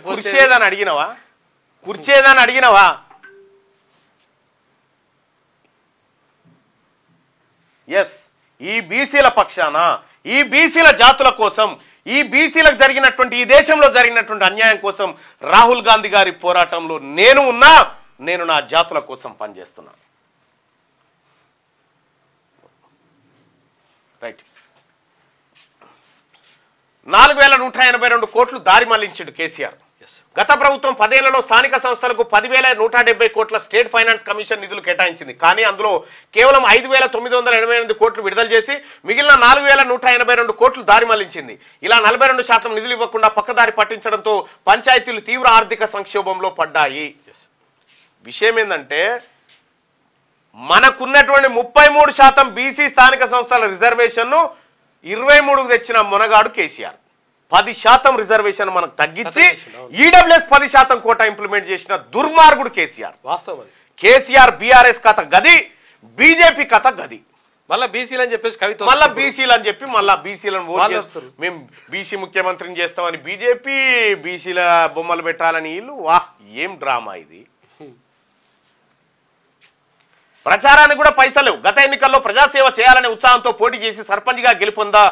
కుర్చేదని అడిగినవా? కుర్చేదని అడిగినవా? ఎస్, ఈ బీసీల పక్షాన, ఈ బీసీల జాతుల కోసం, ఈ బీసీలకు జరిగినటువంటి, ఈ దేశంలో జరిగినటువంటి అన్యాయం కోసం రాహుల్ గాంధీ గారి పోరాటంలో నేను ఉన్నా. నేను నా జాతుల కోసం పనిచేస్తున్నా. రైట్. 4182 కోట్లు దారి మళ్లించాడు కేసీఆర్. గత ప్రభుత్వం 10 ఏళ్లలో స్థానిక సంస్థలకు 10,170 కోట్ల స్టేట్ ఫైనాన్స్ కమిషన్ నిధులు కేటాయించింది. కానీ అందులో కేవలం 5,988 కోట్లు విడుదల చేసి మిగిలిన 4,182 కోట్లు దారి మళ్లించింది. ఇలా 42% నిధులు ఇవ్వకుండా పక్కదారి పట్టించడంతో పంచాయతీలు తీవ్ర ఆర్థిక సంక్షోభంలో పడ్డాయి. విషయం ఏంటంటే, మనకున్నటువంటి 33% బీసీ స్థానిక సంస్థల రిజర్వేషన్ను 23కు తెచ్చిన మొనగాడు కేసీఆర్. 10% రిజర్వేషన్ మనకు తగ్గించి ఈడబ్ల్యూఎస్ 10% కోటా ఇంప్లిమెంట్ చేసిన దుర్మార్గుడు కేసీఆర్. కేసీఆర్ బీఆర్ఎస్ కథ గది, బీజేపీ కథ గది. మళ్ళీ బీసీలు అని చెప్పేసి కవిత, మళ్ళీ బీసీలు అని చెప్పి మళ్ళీ బీసీలను ఓట్ చేస్తారు. మేము బీసీ ముఖ్యమంత్రిని చేస్తామని బీజేపీ, బీసీల బొమ్మలు పెట్టాలని వీళ్ళు. వాహ్, ఏం డ్రామా ఇది! ప్రచారానికి కూడా పైసలు. గత ఎన్నికల్లో ప్రజాసేవ చేయాలనే ఉత్సాహంతో పోటీ చేసి సర్పంచ్గా గెలుపొందా.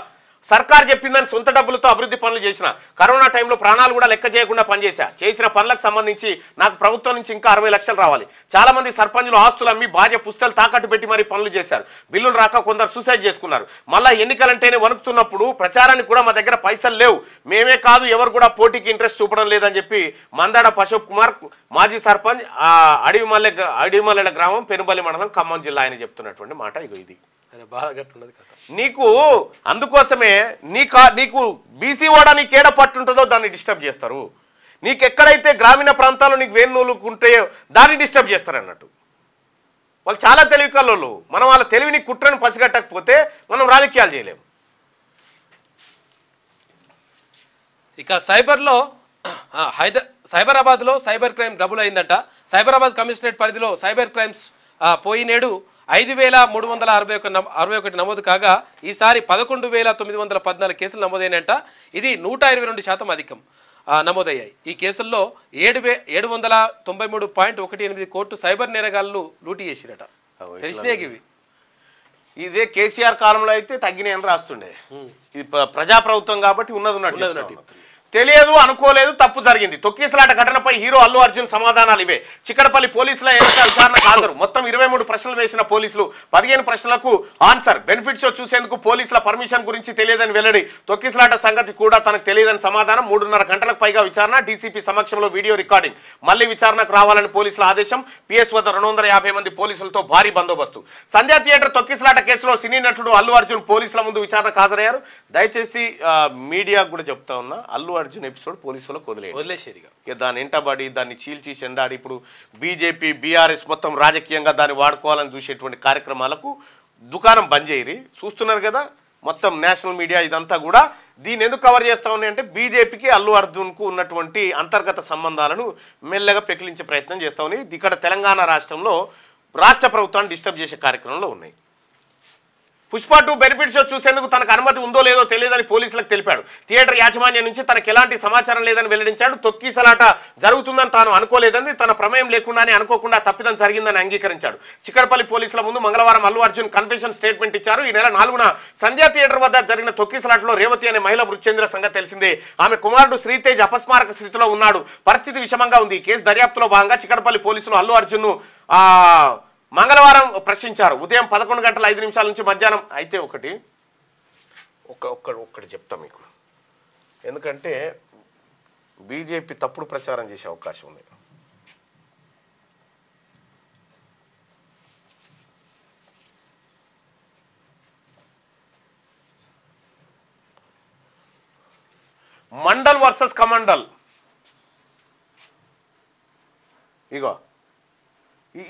సర్కార్ చెప్పిందని సొంత డబ్బులతో అభివృద్ధి పనులు చేసిన. కరోనా టైంలో ప్రాణాలు కూడా లెక్క చేయకుండా పనిచేశా. చేసిన పనులకు సంబంధించి నాకు ప్రభుత్వం నుంచి ఇంకా 60 లక్షలు రావాలి. చాలా మంది సర్పంచులు ఆస్తులు అమ్మి భార్య పుస్తకాలు తాకట్టు పెట్టి మరీ పనులు చేశారు. బిల్లులు రాక కొందరు సూసైడ్ చేసుకున్నారు. మళ్ళీ ఎన్నికలంటేనే వణుకుతున్నప్పుడు ప్రచారానికి కూడా మా దగ్గర పైసలు లేవు, మేమే కాదు ఎవరు కూడా పోటీకి ఇంట్రెస్ట్ చూపడం లేదని చెప్పి మందాడ అశోక్ కుమార్, మాజీ సర్పంచ్, అడివిమల్లెల గ్రామం, పెనుబల్లి మండలం, ఖమ్మం జిల్లా ఆయన చెప్తున్నటువంటి మాట. ఇగో ఇది నీకు. అందుకోసమే నీకు బీసీ ఓడా నీకు ఏడ పట్టుంటుందో దాన్ని డిస్టర్బ్ చేస్తారు. నీకు ఎక్కడైతే గ్రామీణ ప్రాంతాల్లో నీకు వేణులుకుంటాయో దాన్ని డిస్టర్బ్ చేస్తారు అన్నట్టు. వాళ్ళు చాలా తెలివి కల్లోళ్ళు. మనం వాళ్ళ తెలివిని, కుట్రని పసిగట్టకపోతే మనం రాజకీయాలు చేయలేము. ఇక సైబరాబాద్లో సైబర్ క్రైమ్ డబుల్ అయిందట. సైబరాబాద్ కమిషనరేట్ పరిధిలో సైబర్ క్రైమ్స్ పోయినేడు 5,361 నమోదు కాగా ఈసారి 11,914 కేసులు నమోదైనట. ఇది 122% అధికం నమోదయ్యాయి. ఈ కేసుల్లో 793.18 కోట్లు సైబర్ నేరగాళ్లు లూటీ చేసిరట. తెలిసినాయి ఇవి. ఇదే కేసీఆర్ కాలంలో అయితే తగ్గినాయని రాస్తుండే. ఇది ప్రజాప్రభుత్వం కాబట్టి ఉన్నది. తెలియదు, అనుకోలేదు, తప్పు జరిగింది. తొక్కిసలాట ఘటనపై హీరో అల్లు అర్జున్ సమాధానాలు ఇవే. చిక్కడపల్లి పోలీసుల విచారణకు హాజరు. మొత్తం 23 ప్రశ్నలు వేసిన పోలీసులు 15 ప్రశ్నలకు ఆన్సర్. బెనిఫిట్ షో చూసేందుకు పోలీసుల పర్మిషన్ గురించి తెలియదని వెల్లడి. తొక్కిసలాట సంగతి కూడా తనకు తెలియదని సమాధానం. 3.5 గంటలకు పైగా విచారణ. డీసీపీ సమక్షంలో వీడియో రికార్డింగ్. మళ్లీ విచారణకు రావాలని పోలీసుల ఆదేశం. పిఎస్ వద్ద 250 మంది పోలీసులతో భారీ బందోబస్తు. సంధ్యా థియేటర్ తొక్కిసలాట కేసులో సినీ నటుడు అల్లు అర్జున్ పోలీసుల ముందు విచారణకు హాజరయ్యారు. దయచేసి మీడియాకు కూడా చెప్తా ఉన్నా, అల్లు అర్జున్ ఎపిసోడ్ పోలీసులకు వదిలేసేది. దాన్ని ఎంటబడి, దాన్ని చీల్చి చెండాడి ఇప్పుడు బీజేపీ, బీఆర్ఎస్ మొత్తం రాజకీయంగా దాన్ని వాడుకోవాలని చూసేటువంటి కార్యక్రమాలకు దుకాణం బంద్ చేయరి. చూస్తున్నారు కదా మొత్తం నేషనల్ మీడియా ఇదంతా కూడా. దీన్ని ఎందుకు కవర్ చేస్తా ఉన్నాయి అంటే, బీజేపీకి అల్లు అర్జున్కు ఉన్నటువంటి అంతర్గత సంబంధాలను మెల్లగా పెకిలించే ప్రయత్నం చేస్తా ఉన్నాయి. ఇక్కడ తెలంగాణ రాష్ట్రంలో రాష్ట్ర ప్రభుత్వాన్ని డిస్టర్బ్ చేసే కార్యక్రమంలో ఉన్నాయి. పుష్ప 2 బెనిఫిట్ షో చూసేందుకు తనకు అనుమతి ఉందో లేదో తెలియదని పోలీసులకు తెలిపాడు. థియేటర్ యాజమాన్యం నుంచి తనకు ఎలాంటి సమాచారం లేదని వెల్లడించాడు. తొక్కిసలాట జరుగుతుందని తాను అనుకోలేదని, తన ప్రమేయం లేకుండానే అనుకోకుండా తప్పిదం జరిగిందని అంగీకరించాడు. చిక్కడపల్లి పోలీసుల ముందు మంగళవారం అల్లు అర్జున్ కన్ఫెషన్ స్టేట్మెంట్ ఇచ్చారు. ఈ నెల 4న సంధ్యా థియేటర్ వద్ద జరిగిన తొక్కిసలాటలో రేవతి అనే మహిళ మృతి చెందిన సంగతి తెలిసిందే. ఆమె కుమారుడు శ్రీతేజ్ అపస్మారక స్థితిలో ఉన్నాడు. పరిస్థితి విషమంగా ఉంది. కేసు దర్యాప్తులో భాగంగా చిక్కడపల్లి పోలీసులు అల్లు అర్జున్ను మంగళవారం ప్రశ్నించారు. ఉదయం 11:05 నుంచి మధ్యాహ్నం. అయితే ఒక్కటి చెప్తా మీకు, ఎందుకంటే బీజేపీ తప్పుడు ప్రచారం చేసే అవకాశం ఉంది. మండల్ వర్సెస్ కమండల్. ఇగో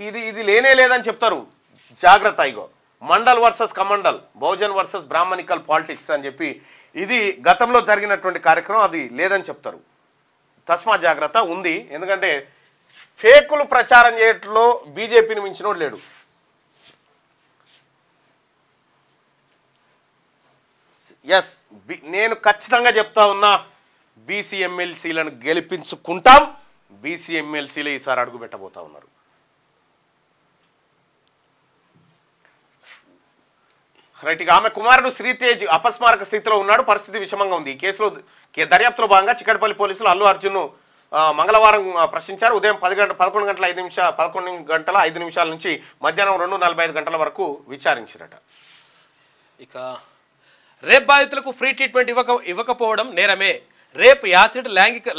ఇది లేనే లేదని చెప్తారు, జాగ్రత్త. ఇగో Mandal versus Kamandal, Bahujan versus brahminical politics అని చెప్పి ఇది గతంలో జరిగినటువంటి కార్యక్రమం. అది లేదని చెప్తారు. తస్మా జాగ్రత్త ఉంది. ఎందుకంటే ఫేకులు ప్రచారం చేయట్లో బీజేపీని మించినోడు లేడు. ఎస్ నేను ఖచ్చితంగా చెప్తా ఉన్నా, బీసీ ఎమ్మెల్సీలను గెలిపించుకుంటాం. బీసీ ఎమ్మెల్సీలు ఈసారి అడుగు పెట్టబోతా ఉన్నారు. రైట్. ఇక ఆమె కుమారుడు శ్రీతేజ్ అపస్మారక స్థితిలో ఉన్నాడు. పరిస్థితి విషమంగా ఉంది. ఈ కేసులో దర్యాప్తులో భాగంగా చిక్కడపల్లి పోలీసులు అల్లు అర్జున్ను మంగళవారం ప్రశ్నించారు. ఉదయం 11 గంటల 5 నిమిషాల నుంచి మధ్యాహ్నం 2:45 గంటల వరకు విచారించారట. ఇక రేప్ బాధితులకు ఫ్రీ ట్రీట్మెంట్ ఇవ్వకపోవడం నేరమే. రేప్, యాసిడ్,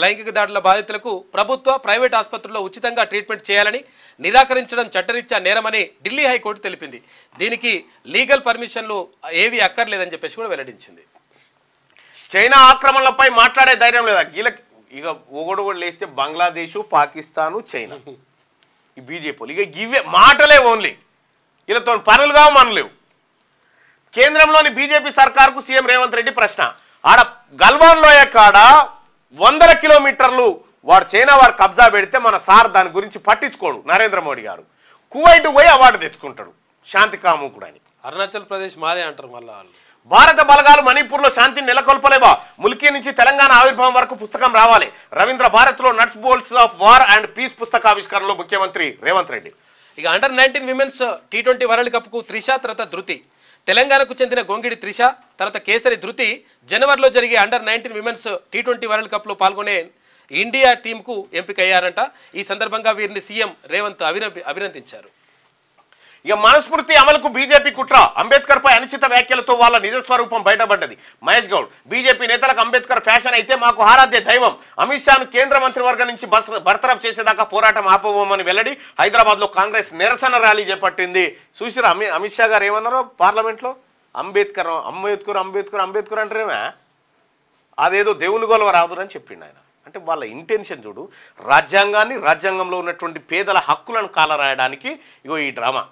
లైంగిక దాడుల బాధితులకు ప్రభుత్వ, ప్రైవేట్ ఆసుపత్రుల్లో ఉచితంగా ట్రీట్మెంట్ చేయాలని నిరాకరించడం చట్టరీత్యా నేరమని ఢిల్లీ హైకోర్టు తెలిపింది. దీనికి లీగల్ పర్మిషన్లు ఏవి అక్కర్లేదని చెప్పేసి కూడా వెల్లడించింది. చైనా ఆక్రమణలపై మాట్లాడే ధైర్యం లేదా? ఇక ఒకడు లేస్తే బంగ్లాదేశ్, పాకిస్తాను, చైనా, ఈ బీజేపీ ఇక ఇవే మాటలే ఓన్లీ. వీళ్ళతో పనులుగా మనలేవు. కేంద్రంలోని బీజేపీ సర్కార్కు సీఎం రేవంత్ రెడ్డి ప్రశ్న. ఆడ గల్వాన్ లోయ కాడ 100 కిలోమీటర్లు వాడు చైనా వాడు కబ్జా పెడితే మన సార్ దాని గురించి పట్టించుకోడు. నరేంద్ర మోడీ గారు కువైట్ పోయి అవార్డు తెచ్చుకుంటాడు శాంతి కాముకుడు అని. అరుణాచల్ ప్రదేశ్ మాదే అంటారు మళ్ళీ వాళ్ళు. భారత బలగాలు మణిపూర్లో శాంతిని నెలకొల్పలేవా? ముల్కీ నుంచి తెలంగాణ ఆవిర్భావం వరకు పుస్తకం రావాలి. రవీంద్ర భారత్లో nuts bolts of war and peace పుస్తకావిష్కరణలో ముఖ్యమంత్రి రేవంత్ రెడ్డి. ఇక అండర్-19 విమెన్స్ T20 వరల్డ్ కప్కు త్రిష తర్వాత ధృతి. తెలంగాణకు చెందిన గొంగిడి త్రిష తర్వాత కేసరి ధృతి జనవరిలో జరిగే అండర్-19 విమెన్స్ T20 వరల్డ్ కప్లో పాల్గొనే ఇండియా టీంకు ఎంపికయ్యారంట. ఈ సందర్భంగా వీరిని సీఎం రేవంత్ అభినందించారు. ఇక మనస్ఫూర్తి అమలుకు బీజేపీ కుట్ర. అంబేద్కర్ పై అనుచిత వ్యాఖ్యలతో వాళ్ళ నిజస్వరూపం బయటపడ్డది. మహేష్ గౌడ్ బీజేపీ నేతలకు అంబేద్కర్ ఫ్యాషన్ అయితే మాకు ఆరాధ్య దైవం. అమిత్ షాను కేంద్ర మంత్రివర్గం నుంచి బర్తరఫ్ చేసేదాకా పోరాటం ఆపబోమని వెల్లడి. హైదరాబాద్లో కాంగ్రెస్ నిరసన ర్యాలీ చేపట్టింది. చూసిరా అమిత్ షా గారు ఏమన్నారో పార్లమెంట్లో? అంబేద్కర్ అంబేద్కర్ అంబేద్కర్ అంబేద్కర్ అంటారేమే, అదేదో దేవుని గొలవ రాదురని చెప్పిండు ఆయన. అంటే వాళ్ళ ఇంటెన్షన్ చూడు, రాజ్యాంగాన్ని, రాజ్యాంగంలో ఉన్నటువంటి పేదల హక్కులను కాలరాయడానికి ఇగో ఈ డ్రామా.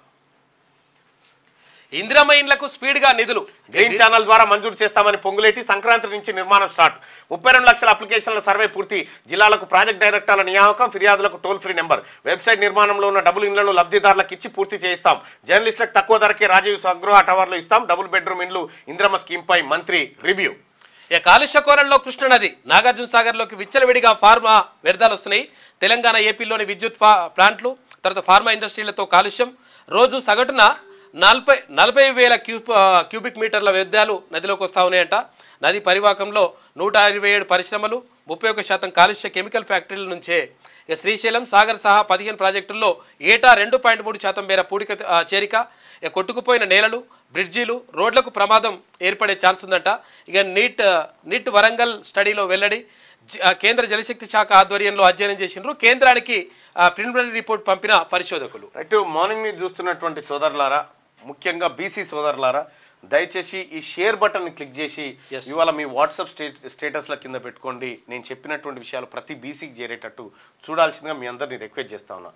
ఇందిరమ్మ ఇండ్లకు స్పీడ్గా నిధులు. గ్రీన్ ఛానల్ ద్వారా మంజూరు చేస్తామని పొంగులేటి. సంక్రాంతి నుంచి నిర్మాణం స్టార్ట్. 32 లక్షల అప్లికేషన్ల సర్వే పూర్తి. జిల్లాలకు ప్రాజెక్ట్ డైరెక్టర్ల నియామకం. ఫిర్యాదులకు టోల్ ఫ్రీ నెంబర్. వెబ్సైట్ నిర్మాణంలో ఉన్న డబుల్ ఇండ్లను లబ్ధిదారులకు ఇచ్చి పూర్తి చేయిస్తాం. జర్నలిస్టులకు తక్కువ ధరకే రాజీవ్ స్వగృహ టవర్లు ఇస్తాం. డబుల్ బెడ్రూమ్ ఇండ్లు ఇందిరమ్మ స్కీమ్పై మంత్రి రివ్యూ. ఇక కాలుష్య కోరల్లో కృష్ణానది, నాగార్జున సాగర్లోకి విచ్చలవిడిగా ఫార్మా వ్యర్థాలు వస్తున్నాయి. తెలంగాణ, ఏపీలోని విద్యుత్ ప్లాంట్లు తర్వాత ఫార్మా ఇండస్ట్రీలతో కాలుష్యం. రోజు సగటున 40,000 క్యూబిక్ మీటర్ల వ్యర్థాలు నదిలోకి వస్తూ ఉన్నాయంట. నది పరివాహకంలో 127 పరిశ్రమలు, 31% కాలుష్య కెమికల్ ఫ్యాక్టరీల నుంచే. ఇక శ్రీశైలం, సాగర్ సహా 15 ప్రాజెక్టుల్లో ఏటా 2.3% మేర పూడిక చేరిక. ఇక కొట్టుకుపోయిన నేలలు, బ్రిడ్జీలు, రోడ్లకు ప్రమాదం ఏర్పడే ఛాన్స్ ఉందంట. ఇక నీట్ వరంగల్ స్టడీలో వెల్లడి. కేంద్ర జలశక్తి శాఖ ఆధ్వర్యంలో అధ్యయనం చేసినారు. కేంద్రానికి ప్రిలిమినరీ రిపోర్ట్ పంపిన పరిశోధకులు. రైట్. మార్నింగ్ ని చూస్తున్నటువంటి సోదరులారా, ముఖ్యంగా బీసీ సోదరులారా, దయచేసి ఈ షేర్ బటన్ క్లిక్ చేసి ఇవాళ మీ వాట్సాప్ స్టేటస్ల కింద పెట్టుకోండి. నేను చెప్పినటువంటి విషయాలు ప్రతి బీసీకి చేరేటట్టు చూడాల్సిందిగా మీ అందరినీ రిక్వెస్ట్ చేస్తా ఉన్నా.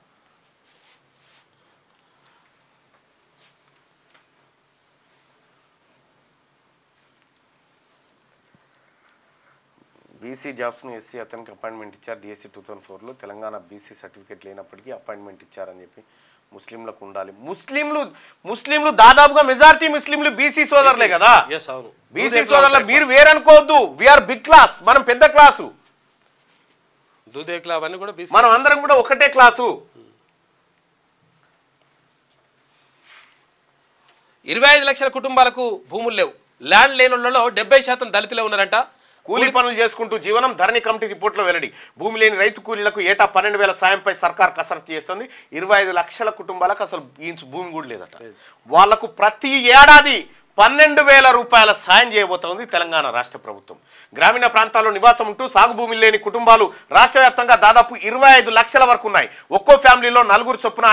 బీసీ జాబ్స్ను ఎస్సీ అతనికి అపాయింట్మెంట్ ఇచ్చారు. డిఎస్సి 2004లో తెలంగాణ బీసీ సర్టిఫికేట్ లేనప్పటికీ అపాయింట్మెంట్ ఇచ్చారని చెప్పి ముస్లింలకు ఉండాలి. ముస్లింలు దాదాపుగా మెజారిటీ ముస్లింలు బీసీ సోదరులే కదా. బీసీ సోదరులు మీరు వేరనుకోవద్దు. వీఆర్ బిగ్ క్లాస్, మనం పెద్ద క్లాసు. మనం అందరం కూడా ఒకటే క్లాసు. 25 లక్షల కుటుంబాలకు భూములు లేవు. ల్యాండ్ లేనులలో 70% దళితులే ఉన్నారంట. కూలీ పనులు చేసుకుంటూ జీవనం. ధరణి కమిటీ రిపోర్ట్లో వెల్లడి. భూమి లేని రైతు కూలీలకు ఏటా 12,000 సాయంపై సర్కార్ కసరత్తు చేస్తుంది. 25 లక్షల కుటుంబాలకు అసలు భూమి కూడా లేదట. వాళ్లకు ప్రతి ఏడాది 12,000 రూపాయల సాయం చేయబోతోంది తెలంగాణ రాష్ట్ర ప్రభుత్వం. గ్రామీణ ప్రాంతాల్లో నివాసం ఉంటూ సాగు భూములు లేని కుటుంబాలు రాష్ట్ర వ్యాప్తంగా దాదాపు 25 లక్షల వరకు ఉన్నాయి. ఒక్కో ఫ్యామిలీలో 4 చొప్పున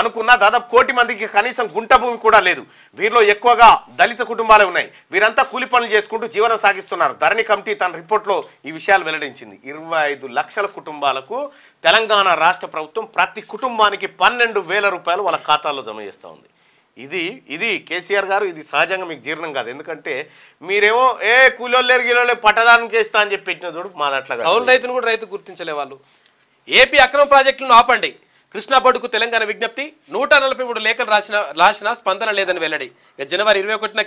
అనుకున్న దాదాపు 1 కోటి మందికి కనీసం గుంట భూమి కూడా లేదు. వీరిలో ఎక్కువగా దళిత కుటుంబాలే ఉన్నాయి. వీరంతా కూలి పనులు చేసుకుంటూ జీవనం సాగిస్తున్నారు. ధరణి కమిటీ తన రిపోర్ట్లో ఈ విషయాలు వెల్లడించింది. 25 లక్షల కుటుంబాలకు తెలంగాణ రాష్ట్ర ప్రభుత్వం ప్రతి కుటుంబానికి 12,000 రూపాయలు వాళ్ళ ఖాతాల్లో జమ చేస్తూ ఉంది. ఇది కేసీఆర్ గారు, ఇది సహజంగా మీకు జీర్ణం కాదు. ఎందుకంటే మీరేమో కూలోళ్ళేరు గిలోళ్ళే పట్టదానికి వేస్తా అని చెప్పి పెట్టిన చూడు. మాది అట్లా కౌలు రైతును కూడా రైతు గుర్తించలే వాళ్ళు. ఏపీ అక్రమ ప్రాజెక్టులను ఆపండి. కృష్ణా బోర్డుకు తెలంగాణ విజ్ఞప్తి 143 లేఖలు రాసిన స్పందన లేదని వెల్లడి. ఇక జనవరి 21న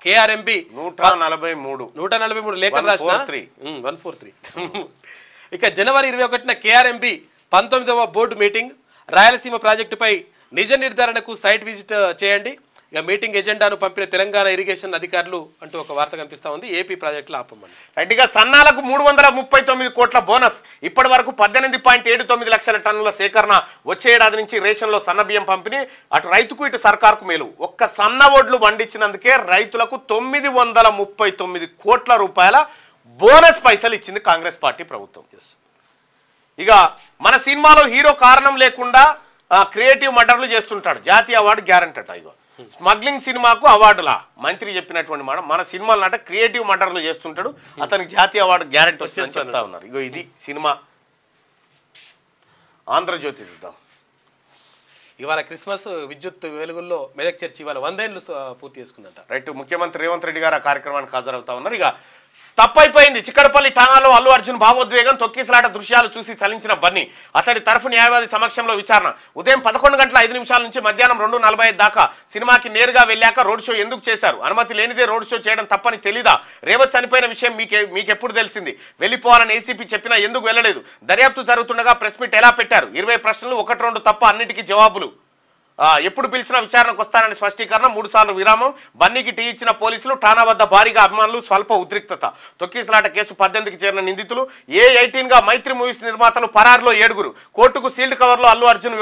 కేఆర్ఎంబి 143 లేఖలు రాసిన 143 ఇక జనవరి 21న కేఆర్ఎంబి 19వ బోర్డు మీటింగ్. రాయలసీమ ప్రాజెక్టుపై నిజ నిర్ధారణకు సైట్ విజిట్ చేయండి. ఇక మీటింగ్ ఎజెండాను పంపిన తెలంగాణ ఇరిగేషన్ అధికారులు అంటూ ఒక వార్త కనిపిస్తా ఉంది. ఏపీ ప్రాజెక్టులు ఆపమని. రైట్గా సన్నాలకు 339 కోట్ల బోనస్. ఇప్పటి వరకు 18.79 లక్షల టన్నుల సేకరణ. వచ్చే ఏడాది నుంచి రేషన్లో సన్న బియ్యం పంపిణీ. అటు రైతుకు ఇటు సర్కార్కు మేలు. ఒక్క సన్న ఒడ్లు పండించినందుకే రైతులకు 939 కోట్ల రూపాయల బోనస్ పైసలు ఇచ్చింది కాంగ్రెస్ పార్టీ ప్రభుత్వం. ఇక మన సినిమాలో హీరో కారణం లేకుండా క్రియేటివ్ మర్డర్లు చేస్తుంటాడు. జాతీయ అవార్డు గ్యారంటీ అట. ఇగో స్మగ్లింగ్ సినిమాకు అవార్డులా మంత్రి చెప్పినటువంటి మాట. మన సినిమాలు అంటే క్రియేటివ్ మర్డర్లు చేస్తుంటాడు, అతనికి జాతీయ అవార్డు గ్యారంటీ వచ్చిందని చెప్తా ఉన్నారు. ఇగో ఇది సినిమా. ఆంధ్రజ్యోతి చూద్దాం. ఇవాళ క్రిస్మస్ విద్యుత్ వెలుగుల్లో మెదక్ చర్చి ఇవాళ 100 ఏళ్ళు పూర్తి చేసుకుందంట. రైట్. ముఖ్యమంత్రి రేవంత్ రెడ్డి గారు ఆ కార్యక్రమానికి హాజరవుతా ఉన్నారు. ఇక తప్పైపోయింది. చిక్కడపల్లి ఠాణాలో అల్లు అర్జున్ భావోద్వేగం, తొక్కిసలాట దృశ్యాలు చూసి చలించిన బన్నీ. అతడి తరఫు న్యాయవాది సమక్షంలో విచారణ. ఉదయం 11:05 నుంచి మధ్యాహ్నం 2:45 దాకా సినిమాకి నేరుగా వెళ్ళాక రోడ్ షో ఎందుకు చేశారు? అనుమతి లేనిదే రోడ్ షో చేయడం తప్పని తెలీదా? రేవత్ చనిపోయిన విషయం మీకెప్పుడు తెలిసింది? వెళ్ళిపోవాలని ఏసీపీ చెప్పినా ఎందుకు వెళ్ళలేదు? దర్యాప్తు జరుగుతుండగా ప్రెస్ మీట్ ఎలా పెట్టారు? 20 ప్రశ్నలు 1-2 తప్ప అన్నిటికీ జవాబులు. ఎప్పుడు పిలిచినా విచారణకు వస్తానని స్పష్టీకరణ. 3 సార్లు విరామం. బన్నీకి టీ ఇచ్చిన పోలీసులు. ఠాణా వద్ద భారీగా అభిమానులు. స్వల్ప ఉద్రిక్తత. తొక్కిసలాట కేసు 18కి చేరిన నిందితులు. A18గా మైత్రి మూవీస్ నిర్మాతలు పరారులో 7. కోర్టుకు సీల్డ్ కవర్లో అల్లు అర్జున్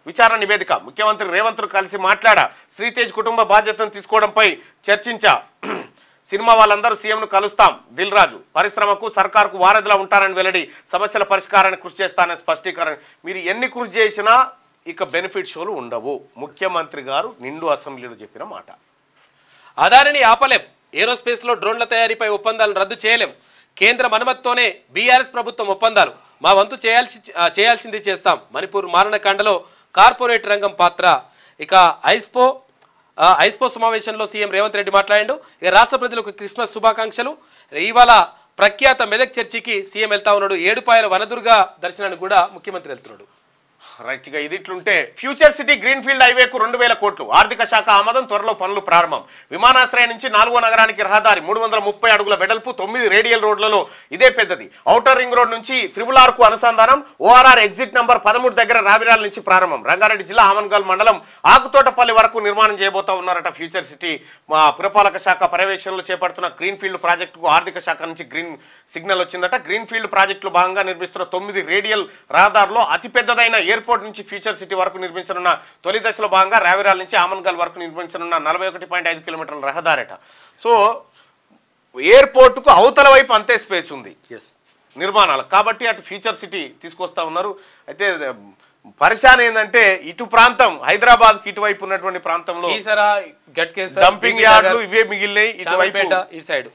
విచారణ నివేదిక. ముఖ్యమంత్రి రేవంత్ కలిసి మాట్లాడా. శ్రీతేజ్ కుటుంబ బాధ్యతను తీసుకోవడంపై చర్చించా. సినిమా వాళ్ళందరూ సీఎంను కలుస్తాం. దిల్ రాజు. పరిశ్రమకు సర్కార్కు వారధిలా ఉంటానని వెల్లడి. సమస్యల పరిష్కారానికి కృషి చేస్తానని స్పష్టీకరణ. మీరు ఎన్ని కృషి చేసినా ఇక బెనిఫిట్ షోలు ఉండవు. ముఖ్యమంత్రి గారు నిండు అసెంబ్లీలో చెప్పిన మాట. అదానిని ఆపలేం. ఏరోస్పేస్లో డ్రోన్ల తయారీపై ఒప్పందాలను రద్దు చేయలేం. కేంద్రం అనుమతితోనే బీఆర్ఎస్ ప్రభుత్వం ఒప్పందాలు. మా వంతు చేయాల్సింది చేస్తాం. మణిపూర్ మారణకాండలో కార్పొరేట్ రంగం పాత్ర. ఇక ఐస్పో సమావేశంలో సీఎం రేవంత్ రెడ్డి మాట్లాడాడు. ఇక రాష్ట్ర ప్రజలకు క్రిస్మస్ శుభాకాంక్షలు. ఇవాళ ప్రఖ్యాత మెదక్ చర్చికి సీఎం వెళ్తా ఉన్నాడు. ఏడుపాయల వనదుర్గ దర్శనానికి కూడా ముఖ్యమంత్రి వెళ్తున్నాడు. రైట్గా ఇది ఇట్లుంటే ఫ్యూచర్ సిటీ గ్రీన్ఫీల్డ్ హైవేకు 2000 కోట్లు. ఆర్థిక శాఖ ఆమోదం. త్వరలో పనులు ప్రారంభం. విమానాశ్రయం నుంచి 4వ నగరానికి రహదారి. 330 అడుగుల వెడల్పు. 9 రేడియల్ రోడ్లలో ఇదే పెద్దది. ఔటర్ రింగ్ రోడ్ నుంచి త్రిబుల్-ఆర్ కు అనుసంధానం. ORR ఎగ్జిట్ నంబర్ 13 దగ్గర రావిరాల నుంచి ప్రారంభం. రంగారెడ్డి జిల్లా ఆమన్గల్ మండలం ఆకుతోటపల్లి వరకు నిర్మాణం చేయబోతా ఉన్నారట. ఫ్యూచర్ సిటీ పురపాలక శాఖ పర్యవేక్షణలో చేపడుతున్న గ్రీన్ఫీల్డ్ ప్రాజెక్టుకు ఆర్థిక శాఖ నుంచి గ్రీన్ సిగ్నల్ వచ్చిందట. గ్రీన్ఫీల్డ్ ప్రాజెక్టులో భాగంగా నిర్మిస్తున్న 9 రేడియల్ రహదారులో అతిపెద్దదైన ఎయిర్పోర్ట్ నుంచి ఫ్యూచర్ సిటీ వరకు నిర్మించనున్న తొలి దశలో భాగంగా రావిరాల నుంచి ఆమన్గల్ వరకు నిర్మించనున్న 41.5 కిలోమీటర్ల రహదారట. సో ఎయిర్పోర్టుకు అవతల వైపు అంతే స్పేస్ ఉంది నిర్మాణాలు. కాబట్టి అటు ఫ్యూచర్ సిటీ తీసుకొస్తా ఉన్నారు. అయితే పరిశాన్ ఏంటంటే ఇటు ప్రాంతం హైదరాబాద్కి ఇటువైపు ఉన్నటువంటి ప్రాంతంలో డంపింగ్ యార్డులు ఇవే మిగిలినాయి. ఇటువైపు ఇటు సైడ్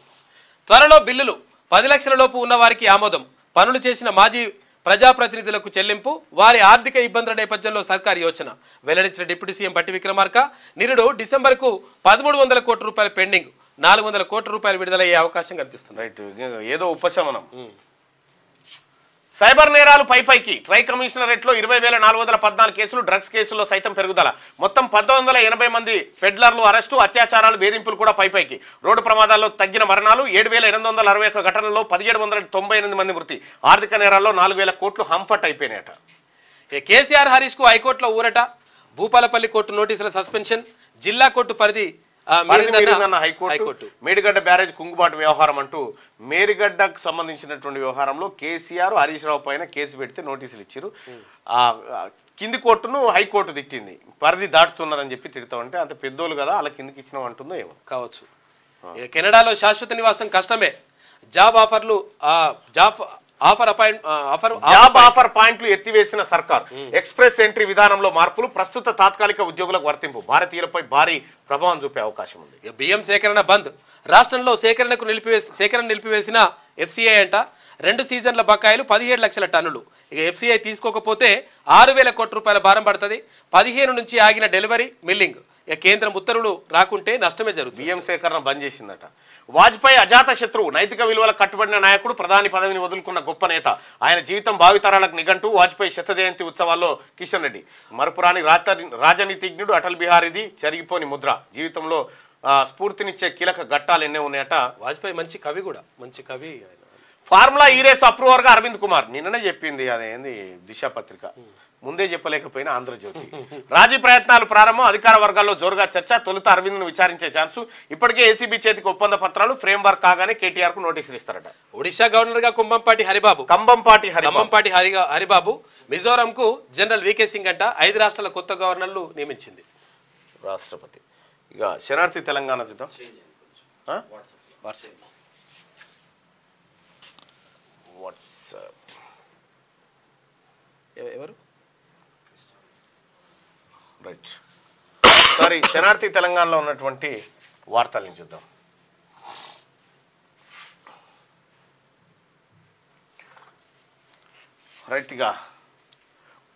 త్వరలో బిల్లులు. 10 లక్షల లోపు ఉన్న వారికి ఆమోదం. పనులు చేసిన మాజీ ప్రజాప్రతినిధులకు చెల్లింపు. వారి ఆర్థిక ఇబ్బందుల నేపథ్యంలో సర్కారు యోచన వెల్లడించిన డిప్యూటీ సీఎం బట్టి విక్రమార్క. నిరుడు డిసెంబర్కు 1300 కోట్ల రూపాయలు పెండింగ్. 400 కోట్ల రూపాయలు విడుదలయ్యే అవకాశం కనిపిస్తుంది. రైట్. ఏదో ఉపశమనం. సైబర్ నేరాలు పైకి. ట్రై కమిషనరేట్లో 20,414 కేసులు. డ్రగ్స్ కేసుల్లో సైతం పెరుగుదల. మొత్తం 1980 మంది పెడ్లర్లు అరెస్టు. అత్యాచారాలు వేధింపులు కూడా పైకి. రోడ్డు ప్రమాదాల్లో తగ్గిన మరణాలు. 7,861 ఘటనల్లో 1798 మంది మృతి. ఆర్థిక నేరాల్లో 4,000 కోట్లు హంఫట్ అయిపోయినాయట. కేసీఆర్ హరీష్ కు హైకోర్టులో ఊరట. భూపాలపల్లి కోర్టు నోటీసుల సస్పెన్షన్. జిల్లా కోర్టు పరిధి హైకోర్టు. మేడిగడ్డ బ్యారేజ్ కుంగుబాటు వ్యవహారం అంటూ మేడిగడ్డకు సంబంధించినటువంటి వ్యవహారంలో కేసీఆర్ హరీష్ రావు పైన కేసు పెడితే నోటీసులు ఇచ్చారు. కింది కోర్టును హైకోర్టు తిట్టింది. పరిధి దాటుతున్నదని చెప్పి తిడతామంటే అంత పెద్దోళ్ళు కదా అలా కిందికి ఇచ్చినాం అంటుందో ఏమో కావచ్చు. కెనడాలో శాశ్వత నివాసం కష్టమే. జాబ్ ఆఫర్ పాయింట్లు ఎత్తివేసిన సర్కార్. ఎక్స్ప్రెస్ ఎంట్రీ విధానంలో మార్పులు. ప్రస్తుత తాత్కాలిక ఉద్యోగులకు వర్తింపు. భారతీయులపై భారీ ప్రభావం చూపే అవకాశం ఉంది. బియ్యం సేకరణ బంద్. రాష్ట్రంలో సేకరణ నిలిపివేసిన FCI అంట. 2 సీజన్ల బకాయిలు 17 లక్షల టన్నులు. ఇక FCI తీసుకోకపోతే 6,000 కోట్ల రూపాయల భారం పడుతుంది. 15 నుంచి ఆగిన డెలివరీ మిల్లింగ్. ఇక కేంద్రం ఉత్తర్వులు రాకుంటే నష్టమే జరుగుతుంది. బియ్యం సేకరణ బంద్ చేసిందట. వాజ్పేయి అజాత శత్రువు, నైతిక విలువలకు కట్టుబడిన నాయకుడు, ప్రధాని పదవిని వదులుకున్న గొప్ప నేత. ఆయన జీవితం భావితరాలకు నిఘంటు. వాజ్పేయి శత జయంతి ఉత్సవాల్లో కిషన్ రెడ్డి. మరపురాని రాజనీతిజ్ఞుడు అటల్ బిహారీది చెరిగిపోని ముద్ర. జీవితంలో స్ఫూర్తినిచ్చే కీలక ఘట్టాలు ఎన్నో ఉన్నాయట. వాజ్పేయి మంచి కవి కూడా, మంచి కవి. ఫార్ములా ఈ రేసు అప్రూవర్గా అరవింద్ కుమార్. నిన్ననే చెప్పింది అదేంది దిశ పత్రిక, ముందే చెప్పలేకపోయినా ఆంధ్రజ్యోతి. రాజీ ప్రయత్నాలు ప్రారంభం, అధికార వర్గాల్లో జోరుగా చర్చ. తొలుత అరవింద్ను విచారించే ఛాన్సు. ఇప్పటికే ఏసీబీ చేతికి ఒప్పంద పత్రాలు. ఫ్రేమ్ వర్క్ కాగానే కేటీఆర్ కు నోటీసులు ఇస్తారట. ఒడిశా గవర్నర్ గా కంబంపాటి హరిబాబు. మిజోరాం కు జనరల్ వికే సింగ్ అంట. 5 రాష్ట్రాల కొత్త గవర్నర్లు నియమించింది రాష్ట్రపతి. ఇక శనార్థి తెలంగాణ చూద్దాం. ఎవరు రైట్ సారీ, శనార్థి తెలంగాణలో ఉన్నటువంటి వార్తల్ని చూద్దాం. రైట్గా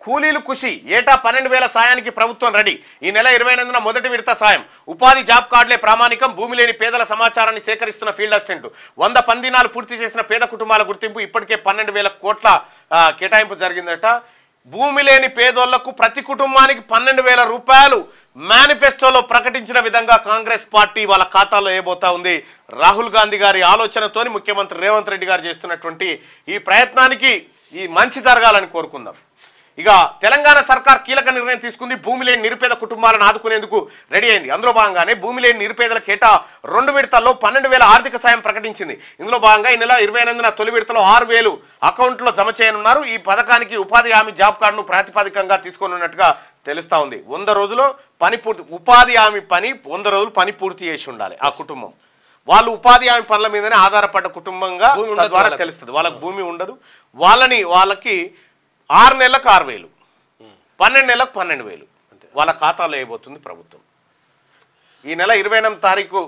కూలీలు ఖుషి. ఏటా 12,000 సాయానికి ప్రభుత్వం రెడీ. ఈ నెల 28న మొదటి విడత సాయం. ఉపాధి జాబ్ కార్డులే ప్రామాణికం. భూమి లేని పేదల సమాచారాన్ని సేకరిస్తున్న ఫీల్డ్ అసిస్టెంట్. 100 పందినాలు పూర్తి చేసిన పేద కుటుంబాల గుర్తింపు. ఇప్పటికే 12,000 కోట్ల కేటాయింపు జరిగిందట. భూమి లేని పేదోళ్లకు ప్రతి కుటుంబానికి 12,000 రూపాయలు మేనిఫెస్టోలో ప్రకటించిన విధంగా కాంగ్రెస్ పార్టీ వాళ్ళ ఖాతాలో వేయబోతా ఉంది. రాహుల్ గాంధీ గారి ఆలోచనతోని ముఖ్యమంత్రి రేవంత్ రెడ్డి గారు చేస్తున్నటువంటి ఈ ప్రయత్నానికి ఈ మంచి జరగాలని కోరుకుందాం. ఇక తెలంగాణ సర్కార్ కీలక నిర్ణయం తీసుకుంది. భూమి లేని నిరుపేద కుటుంబాలను ఆదుకునేందుకు రెడీ అయింది. అందులో భాగంగానే భూమి లేని నిరుపేదలకు ఏటా 2 విడతల్లో 12,000 ఆర్థిక సాయం ప్రకటించింది. ఇందులో భాగంగా ఈ నెల 28న తొలి విడతలో 6,000 అకౌంట్లో జమ చేయనున్నారు. ఈ పథకానికి ఉపాధి హామీ జాబ్ కార్డును ప్రాతిపదికంగా తీసుకోనున్నట్టుగా తెలుస్తా ఉంది. 100 రోజుల్లో పని పూర్తి, ఉపాధి హామీ పని 100 రోజులు పని పూర్తి చేసి ఉండాలి ఆ కుటుంబం. వాళ్ళు ఉపాధి హామీ పనుల మీదనే ఆధారపడ్డ కుటుంబంగా తద్వారా తెలుస్తుంది. వాళ్ళకి భూమి ఉండదు. వాళ్ళకి 6 నెలలకు 6,000, 12 నెలలకు 12,000 వాళ్ళ ఖాతాలో వేయబోతుంది ప్రభుత్వం. ఈ నెల 28వ తారీఖు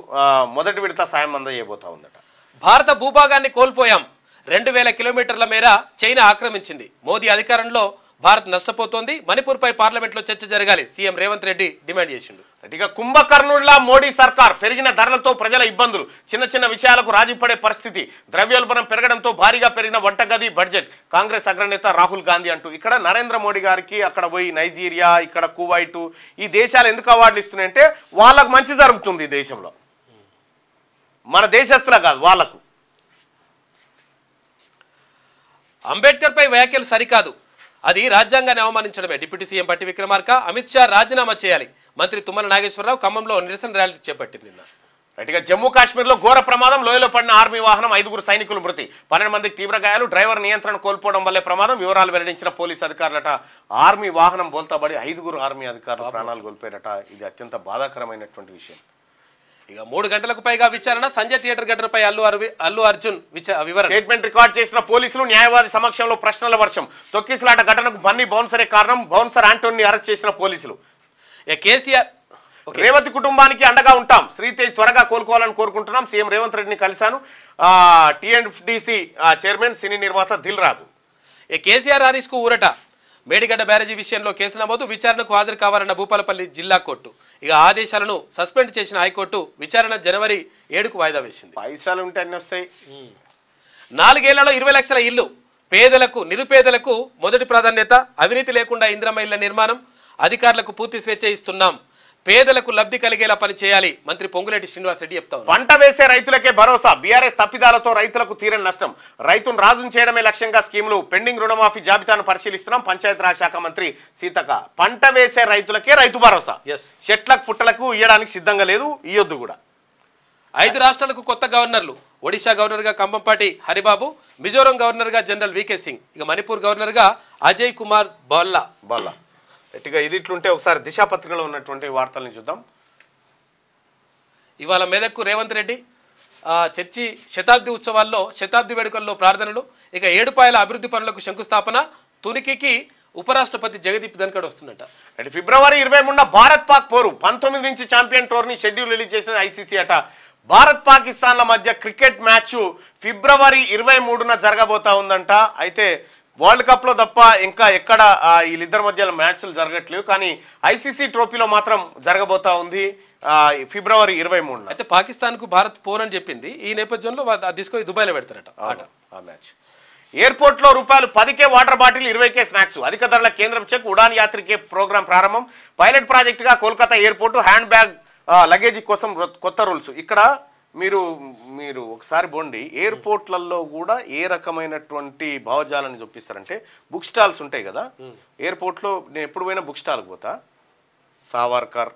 మొదటి విడత సాయం అందజేయబోతా ఉందట. భారత భూభాగాన్ని కోల్పోయాం. 2,000 కిలోమీటర్ల మేర చైనా ఆక్రమించింది. మోదీ అధికారంలో భారత్ నష్టపోతోంది. మణిపూర్పై పార్లమెంట్లో చర్చ జరగాలి. సీఎం రేవంత్ రెడ్డి డిమాండ్ చేసిండు. ఇక కుంభకర్ణుల్లా మోడీ సర్కార్. పెరిగిన ధరలతో ప్రజల ఇబ్బందులు. చిన్న విషయాలకు రాజీపడే పరిస్థితి. ద్రవ్యోల్బణం పెరగడంతో భారీగా పెరిగిన వంటగది బడ్జెట్. కాంగ్రెస్ అగ్రనేత రాహుల్ గాంధీ అంటూ. ఇక్కడ నరేంద్ర మోడీ గారికి అక్కడ పోయి నైజీరియా, ఇక్కడ కువైట్, ఈ దేశాలు ఎందుకు అవార్డులు ఇస్తున్నాయంటే వాళ్ళకు మంచి జరుగుతుంది ఈ దేశంలో, మన దేశస్తులా కాదు వాళ్ళకు. అంబేద్కర్ పై వ్యాఖ్యలు సరికాదు, అది రాజ్యాంగాన్ని అవమానించడమే. డిప్యూటీ సీఎం పట్టి విక్రమార్క అమిత్ షా రాజీనామా చేయాలి. మంత్రి తుమ్మల నాగేశ్వరరావు ఖమ్మంలో నిరసన ర్యాలీ చేపట్టింది నిన్న. రైట్గా జమ్మూ కాశ్మీర్లో ఘోర ప్రమాదం. లోయలో పడిన ఆర్మీ వాహనం. 5 సైనికులు మృతి, 12 మందికి తీవ్ర గాయాలు. డ్రైవర్ నియంత్రణ కోల్పోవడం వల్లే ప్రమాదం. వివరాలు వెల్లడించిన పోలీసు అధికారులట. ఆర్మీ వాహనం బోల్తాబడి 5 ఆర్మీ అధికారులు ప్రాణాలు కోల్పోయారట. ఇది అత్యంత బాధాకరమైనటువంటి విషయం. ఇక 3 గంటలకు పైగా విచారణ. సంజయ్ థియేటర్ ఘటనపై అల్లు అర్జున్ వివరణ. స్టేట్మెంట్ రికార్డ్ చేసిన పోలీసులు. న్యాయవాది సమక్షంలో ప్రశ్నల వర్షం. తొక్కిసలాట ఘటనకు బన్నీ బౌన్సరే కారణం. బౌన్సర్ ఆంటోని అరెస్ట్ చేసిన పోలీసులు. కేసీఆర్ రేవతి కుటుంబానికి అండగా ఉంటాం. శ్రీతేజ్ త్వరగా కోలుకోవాలని కోరుకుంటున్నాం. సీఎం రేవంత్ రెడ్డిని కలిశాను. టీఎన్ఎఫ్డిసి చైర్మన్ సినీ నిర్మాత దిల్ రాజు. కేసీఆర్ హరీష్ కు ఊరట. మేడిగడ్డ బ్యారేజీ విషయంలో కేసు నమోదు. విచారణకు హాజరు కావాలన్న భూపాలపల్లి జిల్లా కోర్టు. ఇక ఆదేశాలను సస్పెండ్ చేసిన హైకోర్టు. విచారణ జనవరి 7కు వాయిదా వేసింది. పైసలు ఉంటే అన్ని వస్తాయి. 4 ఏళ్లలో 20 లక్షల ఇల్లు. పేదలకు నిరుపేదలకు మొదటి ప్రాధాన్యత. అవినీతి లేకుండా ఇందిరమ్మ ఇళ్ల నిర్మాణం. అధికారులకు పూర్తి స్వేచ్ఛ ఇస్తున్నాం. పేదలకు లబ్ధి కలిగేలా పని చేయాలి. మంత్రి పొంగులేటి శ్రీనివాసరెడ్డి చెప్తా ఉన్నారు. పంట వేసే రైతులకే భరోసా. బీఆర్ఎస్ తప్పిదాలతో రైతులకు తీరని నష్టం. రైతును రాజును చేయడమే లక్ష్యంగా స్కీములు. పెండింగ్ రుణమాఫీ జాబితాను పరిశీలిస్తున్నాం. పంచాయతీరాజ్ శాఖ మంత్రి సీతక్క. పంట వేసే రైతులకే రైతు భరోసా. చెట్లకు పుట్టలకు ఇయ్యడానికి సిద్ధంగా లేదు, ఇయ్యొద్దు కూడా. 5 రాష్ట్రాలకు కొత్త గవర్నర్లు. ఒడిశా గవర్నర్గా కంబంపాటి హరిబాబు. మిజోరాం గవర్నర్గా జనరల్ వికే సింగ్. ఇక మణిపూర్ గవర్నర్గా అజయ్ కుమార్ బల్లా. గట్టిగా ఇది ఇట్లుంటే ఒకసారి దిశ పత్రికలో ఉన్నటువంటి వార్తలను చూద్దాం. ఇవాళ మెదక్కు రేవంత్ రెడ్డి చర్చి శతాబ్ది ఉత్సవాల్లో శతాబ్ది వేడుకల్లో ప్రార్థనలు. ఇక 7 పాయల అభివృద్ధి పనులకు శంకుస్థాపన. తునికికి ఉపరాష్ట్రపతి జగదీప్ ధన్కడ్ వస్తున్నట. ఫిబ్రవరి 23న భారత్ పాక్ పోరు. 19 నుంచి ఛాంపియన్ టోర్నీ షెడ్యూల్ రిలీజ్ చేసిన ఐసీసీ అట. భారత్ పాకిస్తాన్ల మధ్య క్రికెట్ మ్యాచ్ ఫిబ్రవరి 23న జరగబోతా ఉందంట. అయితే వరల్డ్ కప్లో తప్ప ఇంకా ఎక్కడ వీళ్ళిద్దరి మధ్య మ్యాచ్లు జరగట్లేదు, కానీ ఐసీసీ ట్రోఫీలో మాత్రం జరగబోతా ఉంది. ఫిబ్రవరి 23న. అయితే పాకిస్తాన్కు భారత్ పోరని చెప్పింది. ఈ నేపథ్యంలో అది తీసుకొని దుబాయ్లో పెడతారట ఆట. ఆ మ్యాచ్ ఎయిర్పోర్ట్లో రూపాయలు 10కే వాటర్ బాటిల్ 20కే స్నాక్స్. అధిక ధరల కేంద్రం చెక్. ఉడాన్ యాత్రికే ప్రోగ్రాం ప్రారంభం. పైలట్ ప్రాజెక్టుగా Kolkata airport hand bag luggage కోసం కొత్త రూల్స్. ఇక్కడ మీరు ఒకసారి పోండి, ఎయిర్పోర్ట్లలో కూడా ఏ రకమైనటువంటి భావజాలాన్ని చూపిస్తారంటే బుక్ స్టాల్స్ ఉంటాయి కదా ఎయిర్పోర్ట్లో. నేను ఎప్పుడు పోయినా బుక్ స్టాల్కి పోతా, సావర్కర్,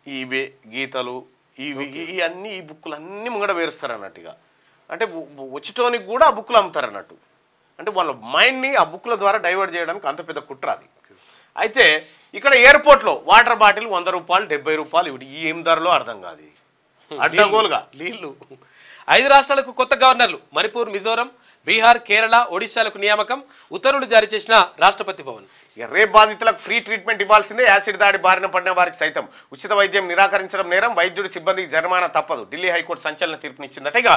ఇవే గీతలు, ఇవన్నీ ఈ బుక్కులు అన్నీ ముంగడ వేరుస్తారు అన్నట్టుగా. అంటే వచ్చేటోనికి కూడా ఆ బుక్కులు అమ్ముతారు అన్నట్టు. అంటే వాళ్ళ మైండ్ని ఆ బుక్కుల ద్వారా డైవర్ట్ చేయడానికి అంత పెద్ద కుట్ర అది. అయితే ఇక్కడ ఎయిర్పోర్ట్లో వాటర్ బాటిల్ 100 రూపాయలు 70 రూపాయలు. ఇవి ఏం ధరలో అర్థం కాదు. అడ్డగోలుగా నీళ్లు. 5 రాష్ట్రాలకు కొత్త గవర్నర్లు. మణిపూర్, మిజోరం, బీహార్, కేరళ, ఒడిశాలకు నియామకం. ఉత్తర్వులు జారీ చేసిన రాష్ట్రపతి భవన్. రేప్ బాధితులకు ఫ్రీ ట్రీట్మెంట్ ఇవ్వాల్సిందే. యాసిడ్ దాడి బారిన పడిన వారికి సైతం ఉచిత వైద్యం నిరాకరించడం నేరం. వైద్యుడి సిబ్బందికి జరిమానా తప్పదు. ఢిల్లీ హైకోర్టు సంచలన తీర్పునిచ్చిందట. ఇక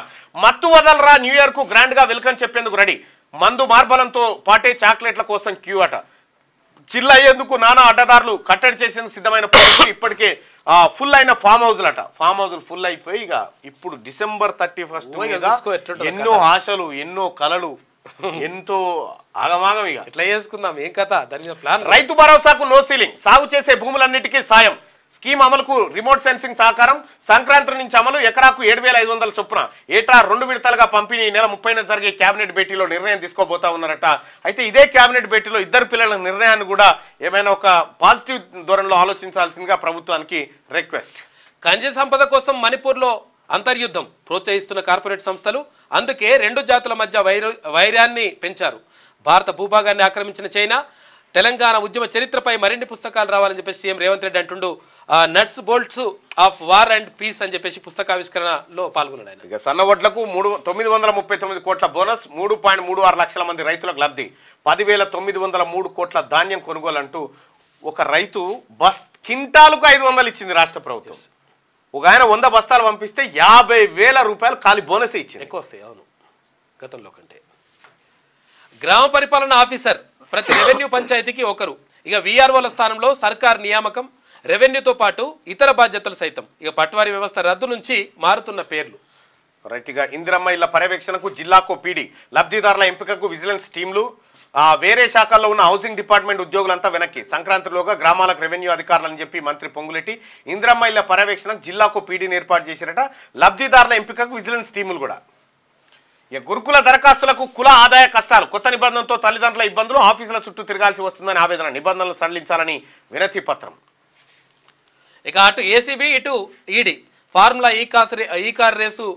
మత్తు వదలరా న్యూ ఇయర్ కు గ్రాండ్ గా వెల్కమ్ చెప్పేందుకు రెడీ. మందు మార్బలంతో పాటే చాక్లెట్ల కోసం క్యూ అట. చిల్ అయ్యేందుకు నానా అడ్డదారులు కట్టడి చేసేందుకు సిద్ధమైన పోలీసులు. ఇప్పటికే ఫుల్ అయిన ఫామ్ హౌస్లట. ఫామ్ హౌస్లు ఫుల్ అయిపోయి ఇక ఇప్పుడు డిసెంబర్ 31 ఎన్నో ఆశలు, ఎన్నో కలలు, ఎంతో ఆగమాగం. ఇక ఎట్లా చేసుకుందాం, ఏం కథ, దాని మీద ప్లాన్. రైతు భరోసాకు నో సీలింగ్. సాగు చేసే భూములన్నిటికీ సాయం. స్కీమ్ అమలుకు రిమోట్ సెన్సింగ్ సహకారం. సంక్రాంతి నుంచి అమలు. ఎకరాకు 7,500 చొప్పున ఏటా 2 విడతలుగా పంపిణీ. నెల 30న జరిగే కేబినెట్ భేటీలో నిర్ణయం తీసుకోబోతా ఉన్నారట. అయితే ఇదే కేబినెట్ భేటీలో ఇద్దరు పిల్లల నిర్ణయాన్ని కూడా ఏమైనా ఒక పాజిటివ్ ధోరణిలో ఆలోచించాల్సిందిగా ప్రభుత్వానికి రిక్వెస్ట్. ఖనిజ సంపద కోసం మణిపూర్లో అంతర్యుద్ధం ప్రోత్సహిస్తున్న కార్పొరేట్ సంస్థలు. అందుకే 2 జాతుల మధ్య వైరాన్ని పెంచారు. భారత భూభాగాన్ని ఆక్రమించిన చైనా. తెలంగాణ ఉద్యమ చరిత్రపై మరిన్ని పుస్తకాలు రావాలని చెప్పేసి సీఎం రేవంత్ రెడ్డి అంటుండు. Nuts bolts of war and peace అని చెప్పేసి పుస్తకావిష్కరణలో పాల్గొన్నాడు ఆయన. ఇక సన్నవడ్లకు 939 కోట్ల బోనస్. 3.36 లక్షల మంది రైతులకు లబ్ధి. 10,903 కోట్ల ధాన్యం కొనుగోలు అంటూ ఒక రైతు కింటాలకు 500 ఇచ్చింది రాష్ట్ర ప్రభుత్వం. ఒక ఆయన 100 బస్తాలు పంపిస్తే 50,000 రూపాయలు ఖాళీ బోనస్ ఇచ్చింది. ఎక్కువ వస్తాయి. అవును, గతంలో కంటే. గ్రామ పరిపాలన ఆఫీసర్ ప్రతి రెవెన్యూ పంచాయతీకి ఒకరు. ఇక వీఆర్ఓల స్థానంలో సర్కార్ నియామకం. రెవెన్యూతో పాటు ఇతర బాధ్యతలు సైతం. ఇక పట్వారీ వ్యవస్థ రద్దు నుంచి మారుతున్న పేర్లు. రైట్గా ఇందిరమ్మ ఇళ్ల పర్యవేక్షణకు జిల్లాకో పీడీ. లబ్ధిదారుల ఎంపికకు విజిలెన్స్ టీంలు. వేరే శాఖల్లో ఉన్న హౌసింగ్ డిపార్ట్మెంట్ ఉద్యోగులంతా వెనక్కి. సంక్రాంతిలోగా గ్రామాలకు రెవెన్యూ అధికారులని చెప్పి మంత్రి పొంగులెట్టి ఇందిరమ్మ ఇళ్ల పర్యవేక్షణకు జిల్లాకో పీడీని ఏర్పాటు చేశారట. లబ్ధిదారుల ఎంపికకు విజిలెన్స్ టీములు కూడా. ఇక గురుకుల దరఖాస్తులకు కుల ఆదాయ కష్టాలు. కొత్త నిబంధనలతో తల్లిదండ్రుల ఇబ్బందులు. ఆఫీసుల చుట్టూ తిరగాల్సి వస్తుందని ఆవేదన. నిబంధనలు సడలించాలని వినతి పత్రం. ఇక అటు ఏసీబీ ఇటు ఈడీ ఫార్ములా ఈ కార్ రేసు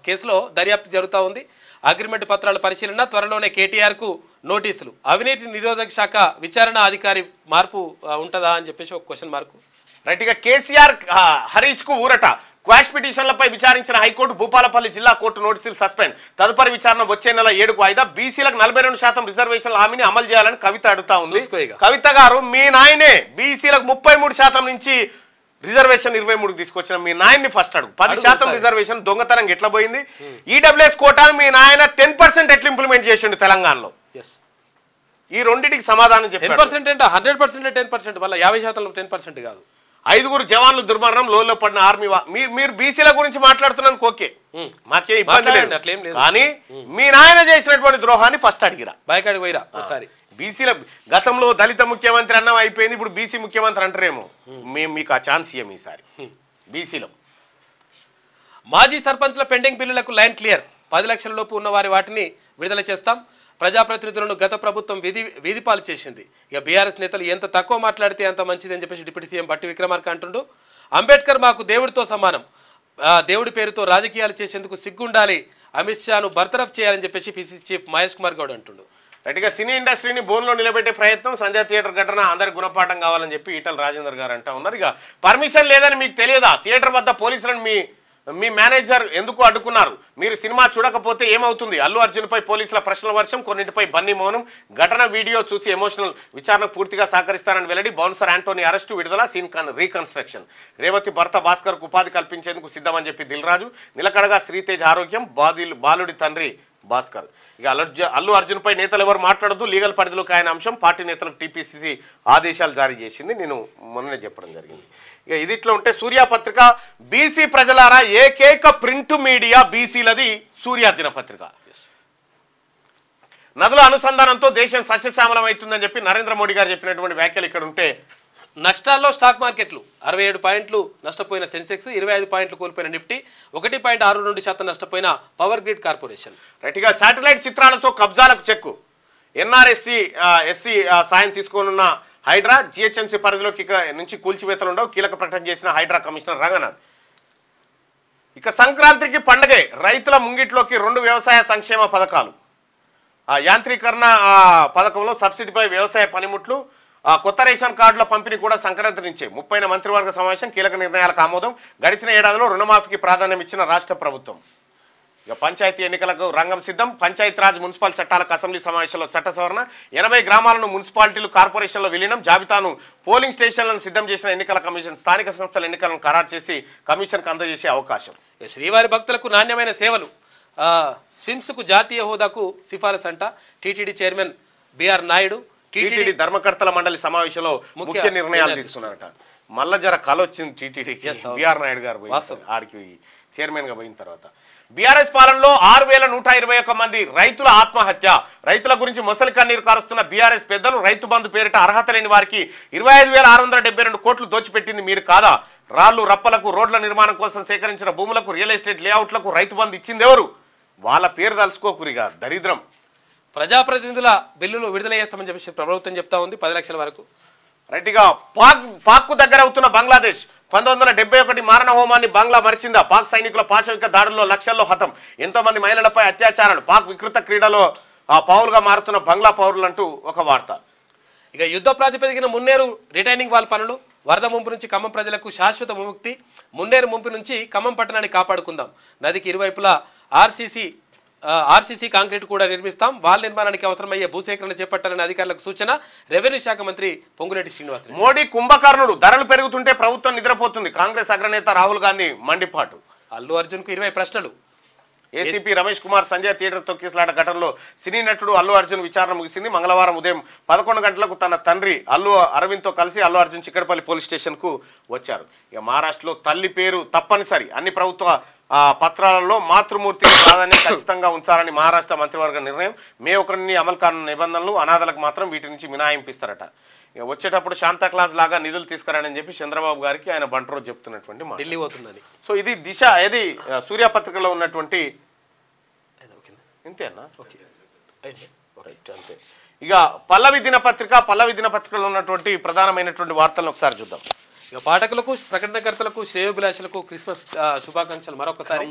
కేసులో దర్యాప్తు జరుగుతూ ఉంది. అగ్రిమెంట్ పత్రాల పరిశీలన. త్వరలోనే కేటీఆర్కు నోటీసులు. అవినీతి నిరోధక శాఖ విచారణ అధికారి మార్పు ఉంటుందా అని చెప్పేసి ఒక క్వశ్చన్ మార్కు. రైట్గా కేసీఆర్ హరీష్కు ఊరట. క్వాష్ పిటిషన్లపై విచారించిన హైకోర్టు. భూపాలపల్లి జిల్లా కోర్టు నోటీసులు సస్పెండ్. తదుపరి విచారణ వచ్చే నెల 7కు వాయిదా. బీసీలకు 42% రిజర్వేషన్ల హామీని అమలు చేయాలని కవిత అడుగుతా ఉంది. కవిత గారు, మీ నాయనే బీసీలకు 33% నుంచి రిజర్వేషన్ 23కి తీసుకొచ్చిన మీ నాయన్ని ఫస్ట్ అడుగు. 10% రిజర్వేషన్ దొంగతనం ఎట్లా పోయింది? ఈడబ్ల్యూఎస్ కోటాను మీ నాయన 10% ఎట్లా ఇంప్లిమెంట్ చేసిండు తెలంగాణలో? ఈ రెండింటికి సమాధానం చెప్పారు. 10% అంటే 100% 10%, మళ్ళీ 50% 10% కాదు. 5 జవాన్లు దుర్మరణం. లోలో పడిన ఆర్మీ. మీరు బీసీల గురించి మాట్లాడుతున్నాను, ఓకే, మాకే ఇబ్బంది లేదు. కానీ మీ నాయన చేసినటువంటి ద్రోహాన్ని ఫస్ట్ అడిగిరా. బయకాడికి పోయిరా ఒకసారి. బీసీల గతంలో దళిత ముఖ్యమంత్రి అన్నం అయిపోయింది, ఇప్పుడు బీసీ ముఖ్యమంత్రి అంటారేమో. మేము మీకు ఆ ఛాన్స్ ఇయ్యం ఈసారి. బీసీలో మాజీ సర్పంచ్ల పెండింగ్ బిల్లులకు లైన్ క్లియర్. 10 లక్షల లోపు ఉన్న వాటిని విడుదల చేస్తాం. ప్రజాప్రతినిధులను గత ప్రభుత్వం వీధిపాలు చేసింది. ఇక బీఆర్ఎస్ నేతలు ఎంత తక్కువ మాట్లాడితే అంత మంచిది అని చెప్పేసి డిప్యూటీ సీఎం బట్టి విక్రమార్క అంటుండు. అంబేద్కర్ మాకు దేవుడితో సమానం. దేవుడి పేరుతో రాజకీయాలు చేసేందుకు సిగ్గుండాలి. అమిత్ షాను బర్తరఫ్ చేయాలని చెప్పేసి పీసీసీ చీఫ్ మహేష్ కుమార్ గౌడ్ అంటుండు. రైట్గా సినీ ఇండస్ట్రీని బోన్లో నిలబెట్టే ప్రయత్నం. సంజయ్ థియేటర్ ఘటన అందరికి గుణపాఠం కావాలని చెప్పి ఈటల రాజేందర్ గారు అంటా ఉన్నారు. ఇక పర్మిషన్ లేదని మీకు తెలియదా? థియేటర్ వద్ద పోలీసులను మీ మేనేజర్ ఎందుకు అడ్డుకున్నారు? మీరు సినిమా చూడకపోతే ఏమవుతుంది? అల్లు అర్జున్పై పోలీసుల ప్రశ్నల వర్షం. కొన్నింటిపై బన్నీ మౌనం. ఘటన వీడియో చూసి ఎమోషనల్. విచారణకు పూర్తిగా సహకరిస్తారని వెల్లడి. Bouncer Antony arrest. విడుదల. Scene reconstruction. రేవతి భర్త భాస్కర్కు ఉపాధి కల్పించేందుకు సిద్ధమని చెప్పి దిల్ రాజు. నిలకడగా శ్రీతేజ్ ఆరోగ్యం. బాలుడి తండ్రి భాస్కర్. ఇక అల్లు అర్జున్ పై నేతలు ఎవరు మాట్లాడద్దు, లీగల్ పరిధిలోకి ఆయన అంశం పార్టీ నేతలకు టీపీసీసీ ఆదేశాలు జారీ చేసింది. నేను మొన్ననే చెప్పడం జరిగింది. ఇక ఇది ఇట్లా ఉంటే సూర్య పత్రిక బీసీ ప్రజలారా ఏకైక ప్రింట్ మీడియా బీసీలది సూర్య దినపత్రిక. నదుల అనుసంధానంతో దేశం సస్యశ్యామలం అవుతుందని చెప్పి నరేంద్ర మోడీ గారు చెప్పినటువంటి వ్యాఖ్యలు ఇక్కడ ఉంటే, నష్టాల్లో స్టాక్ మార్కెట్లు 67 పాయింట్లు నష్టపోయిన సెన్సెక్స్, 25 పాయింట్లు కోల్పోయిన నిఫ్టీ, 1.62% నష్టపోయిన పవర్ గ్రిడ్ కార్పొరేషన్. రైట్గా శాటిలైట్ చిత్రాలతో కబ్జాలకు చెక్కు, ఎన్ఆర్ఎస్సి ఎస్సీ సాయం తీసుకోనున్న హైడ్రా, జిహెచ్ఎంసీ పరిధిలోకి ఇక నుంచి కూల్చివేతలు ఉండవు, కీలక ప్రకటన చేసిన హైడ్రా కమిషనర్ రంగనాథ్. ఇక సంక్రాంతికి పండగే, రైతుల ముంగిట్లోకి 2 వ్యవసాయ సంక్షేమ పథకాలు. యాంత్రీకరణ పథకంలో సబ్సిడీపై వ్యవసాయ పనిముట్లు, కొత్త రేషన్ కార్డుల పంపిణీ కూడా సంక్రాంతి నుంచే. 30వ మంత్రివర్గ సమావేశం, కీలక నిర్ణయాలకు ఆమోదం. గడిచిన ఏడాదిలో రుణమాఫీకి ప్రాధాన్యం ఇచ్చిన రాష్ట్ర ప్రభుత్వం. ఇక పంచాయతీ ఎన్నికలకు రంగం సిద్ధం. పంచాయతీరాజ్ మున్సిపల్ చట్టాలకు అసెంబ్లీ సమావేశంలో చట్ట సవరణ. 80 గ్రామాలను మున్సిపాలిటీలు కార్పొరేషన్లో విలీనం. జాబితాను పోలింగ్ స్టేషన్లను సిద్ధం చేసిన ఎన్నికల కమిషన్ స్థానిక సంస్థల ఎన్నికలను ఖరారు చేసి కమిషన్కు అందజేసే అవకాశం. శ్రీవారి భక్తులకు నాణ్యమైన సేవలు, సిమ్స్కు జాతీయ హోదాకు సిఫారసు అంట. TTD chairman BR Naidu TTD ధర్మకర్తల మండలి సమావేశంలో ముఖ్య నిర్ణయాలు తీసుకున్నారట. మళ్ళా జర కల వచ్చింది టీటీడీకి. బిఆర్ నాయుడు గారు ఆడికి చైర్మన్ గా పోయిన తర్వాత బీఆర్ఎస్ పాలనలో 6121 మంది రైతుల ఆత్మహత్య. రైతుల గురించి మొసలి కన్నీరు కారుస్తున్న బీఆర్ఎస్ పెద్దలు రైతు బంధు పేరిట అర్హత లేని వారికి 25,672 కోట్లు దోచిపెట్టింది మీరు కాదా? రాళ్లు రప్పలకు, రోడ్ల నిర్మాణం కోసం సేకరించిన భూములకు, రియల్ ఎస్టేట్ లేఅవుట్లకు రైతు బంధు ఇచ్చింది ఎవరు? వాళ్ళ పేరు తలుసుకోకురిగా దరిద్రం. ప్రజాప్రతినిధుల బిల్లులు విడుదల చేస్తామని చెప్పి ప్రభుత్వం చెప్తా ఉంది 10 లక్షల వరకు. రైట్గా పాక్కు దగ్గర అవుతున్న బంగ్లాదేశ్ 1971 మారణ హోమాన్ని బంగ్లా మరిచిందా? పాక్ సైనికుల పాశవిక దాడుల్లో లక్షల్లో హతం. ఎంతో మంది మహిళలపై అత్యాచారాలు. పాక్ వికృత క్రీడలో పౌరులుగా మారుతున్న బంగ్లా పౌరులంటూ ఒక వార్త. ఇక యుద్ధ ప్రాతిపదికన మున్నేరు రిటైనింగ్ వాల్ పనులు. వరద ముంపు నుంచి ఖమ్మం ప్రజలకు శాశ్వత విముక్తి. మున్నేరు ముంపు నుంచి ఖమ్మం పట్టణాన్ని కాపాడుకుందాం. నదికి ఇరువైపులా ఆర్సీసీ కాంక్రీట్ కూడా నిర్మిస్తాం. వాల్ నిర్మాణానికి అవసరమయ్యే భూసేకరణ చేపట్టాలని అధికారులకు సూచన. రెవెన్యూ శాఖ మంత్రి పొంగులేటి శ్రీనివాస్. మోడీ కుంభకర్ణుడు, ధరలు పెరుగుతుంటే ప్రభుత్వం నిద్రపోతుంది. కాంగ్రెస్ అగ్రనేత రాహుల్ గాంధీ మండిపాటు. అల్లు అర్జున్కు 20 ప్రశ్నలు. ఏసీపీ రమేష్ కుమార్ సంజయ్ థియేటర్ తొక్కిసలాట ఘటనలో సినీ నటుడు అల్లు అర్జున్ విచారణ ముగిసింది. మంగళవారం ఉదయం 11 గంటలకు తన తండ్రి అల్లు అరవింద్తో కలిసి అల్లు అర్జున్ చిక్కడపల్లి పోలీస్ స్టేషన్కు వచ్చారు. ఇక మహారాష్ట్రలో తల్లి పేరు తప్పనిసరి. అన్ని ప్రభుత్వ పత్రాలలో మాతృమూర్తి ప్రాధాన్యం ఖచ్చితంగా ఉంచాలని మహారాష్ట్ర మంత్రివర్గ నిర్ణయం. మే 1 నుండి అమలు కానున్న నిబంధనలు. అనాథలకు మాత్రం వీటి నుంచి మినహాయింపిస్తారట. ఇక వచ్చేటప్పుడు శాంతా క్లాస్ లాగా నిధులు తీసుకురానని చెప్పి చంద్రబాబు గారికి ఆయన బంట్రోజ్ చెప్తున్నటువంటి మాట. ఢిల్లీ పోతున్నది. సో ఇది దిశ, ఇది సూర్యపత్రికలో ఉన్నటువంటి ఇంతేనా? అంతే. ఇక పల్లవి దినపత్రికలో ఉన్నటువంటి ప్రధానమైనటువంటి వార్తలను ఒకసారి చూద్దాం. ఇక పాఠకులకు, ప్రకటనకర్తలకు, శ్రేయోభిలాషులకు క్రిస్మస్ శుభాకాంక్షలు మరొకసారి.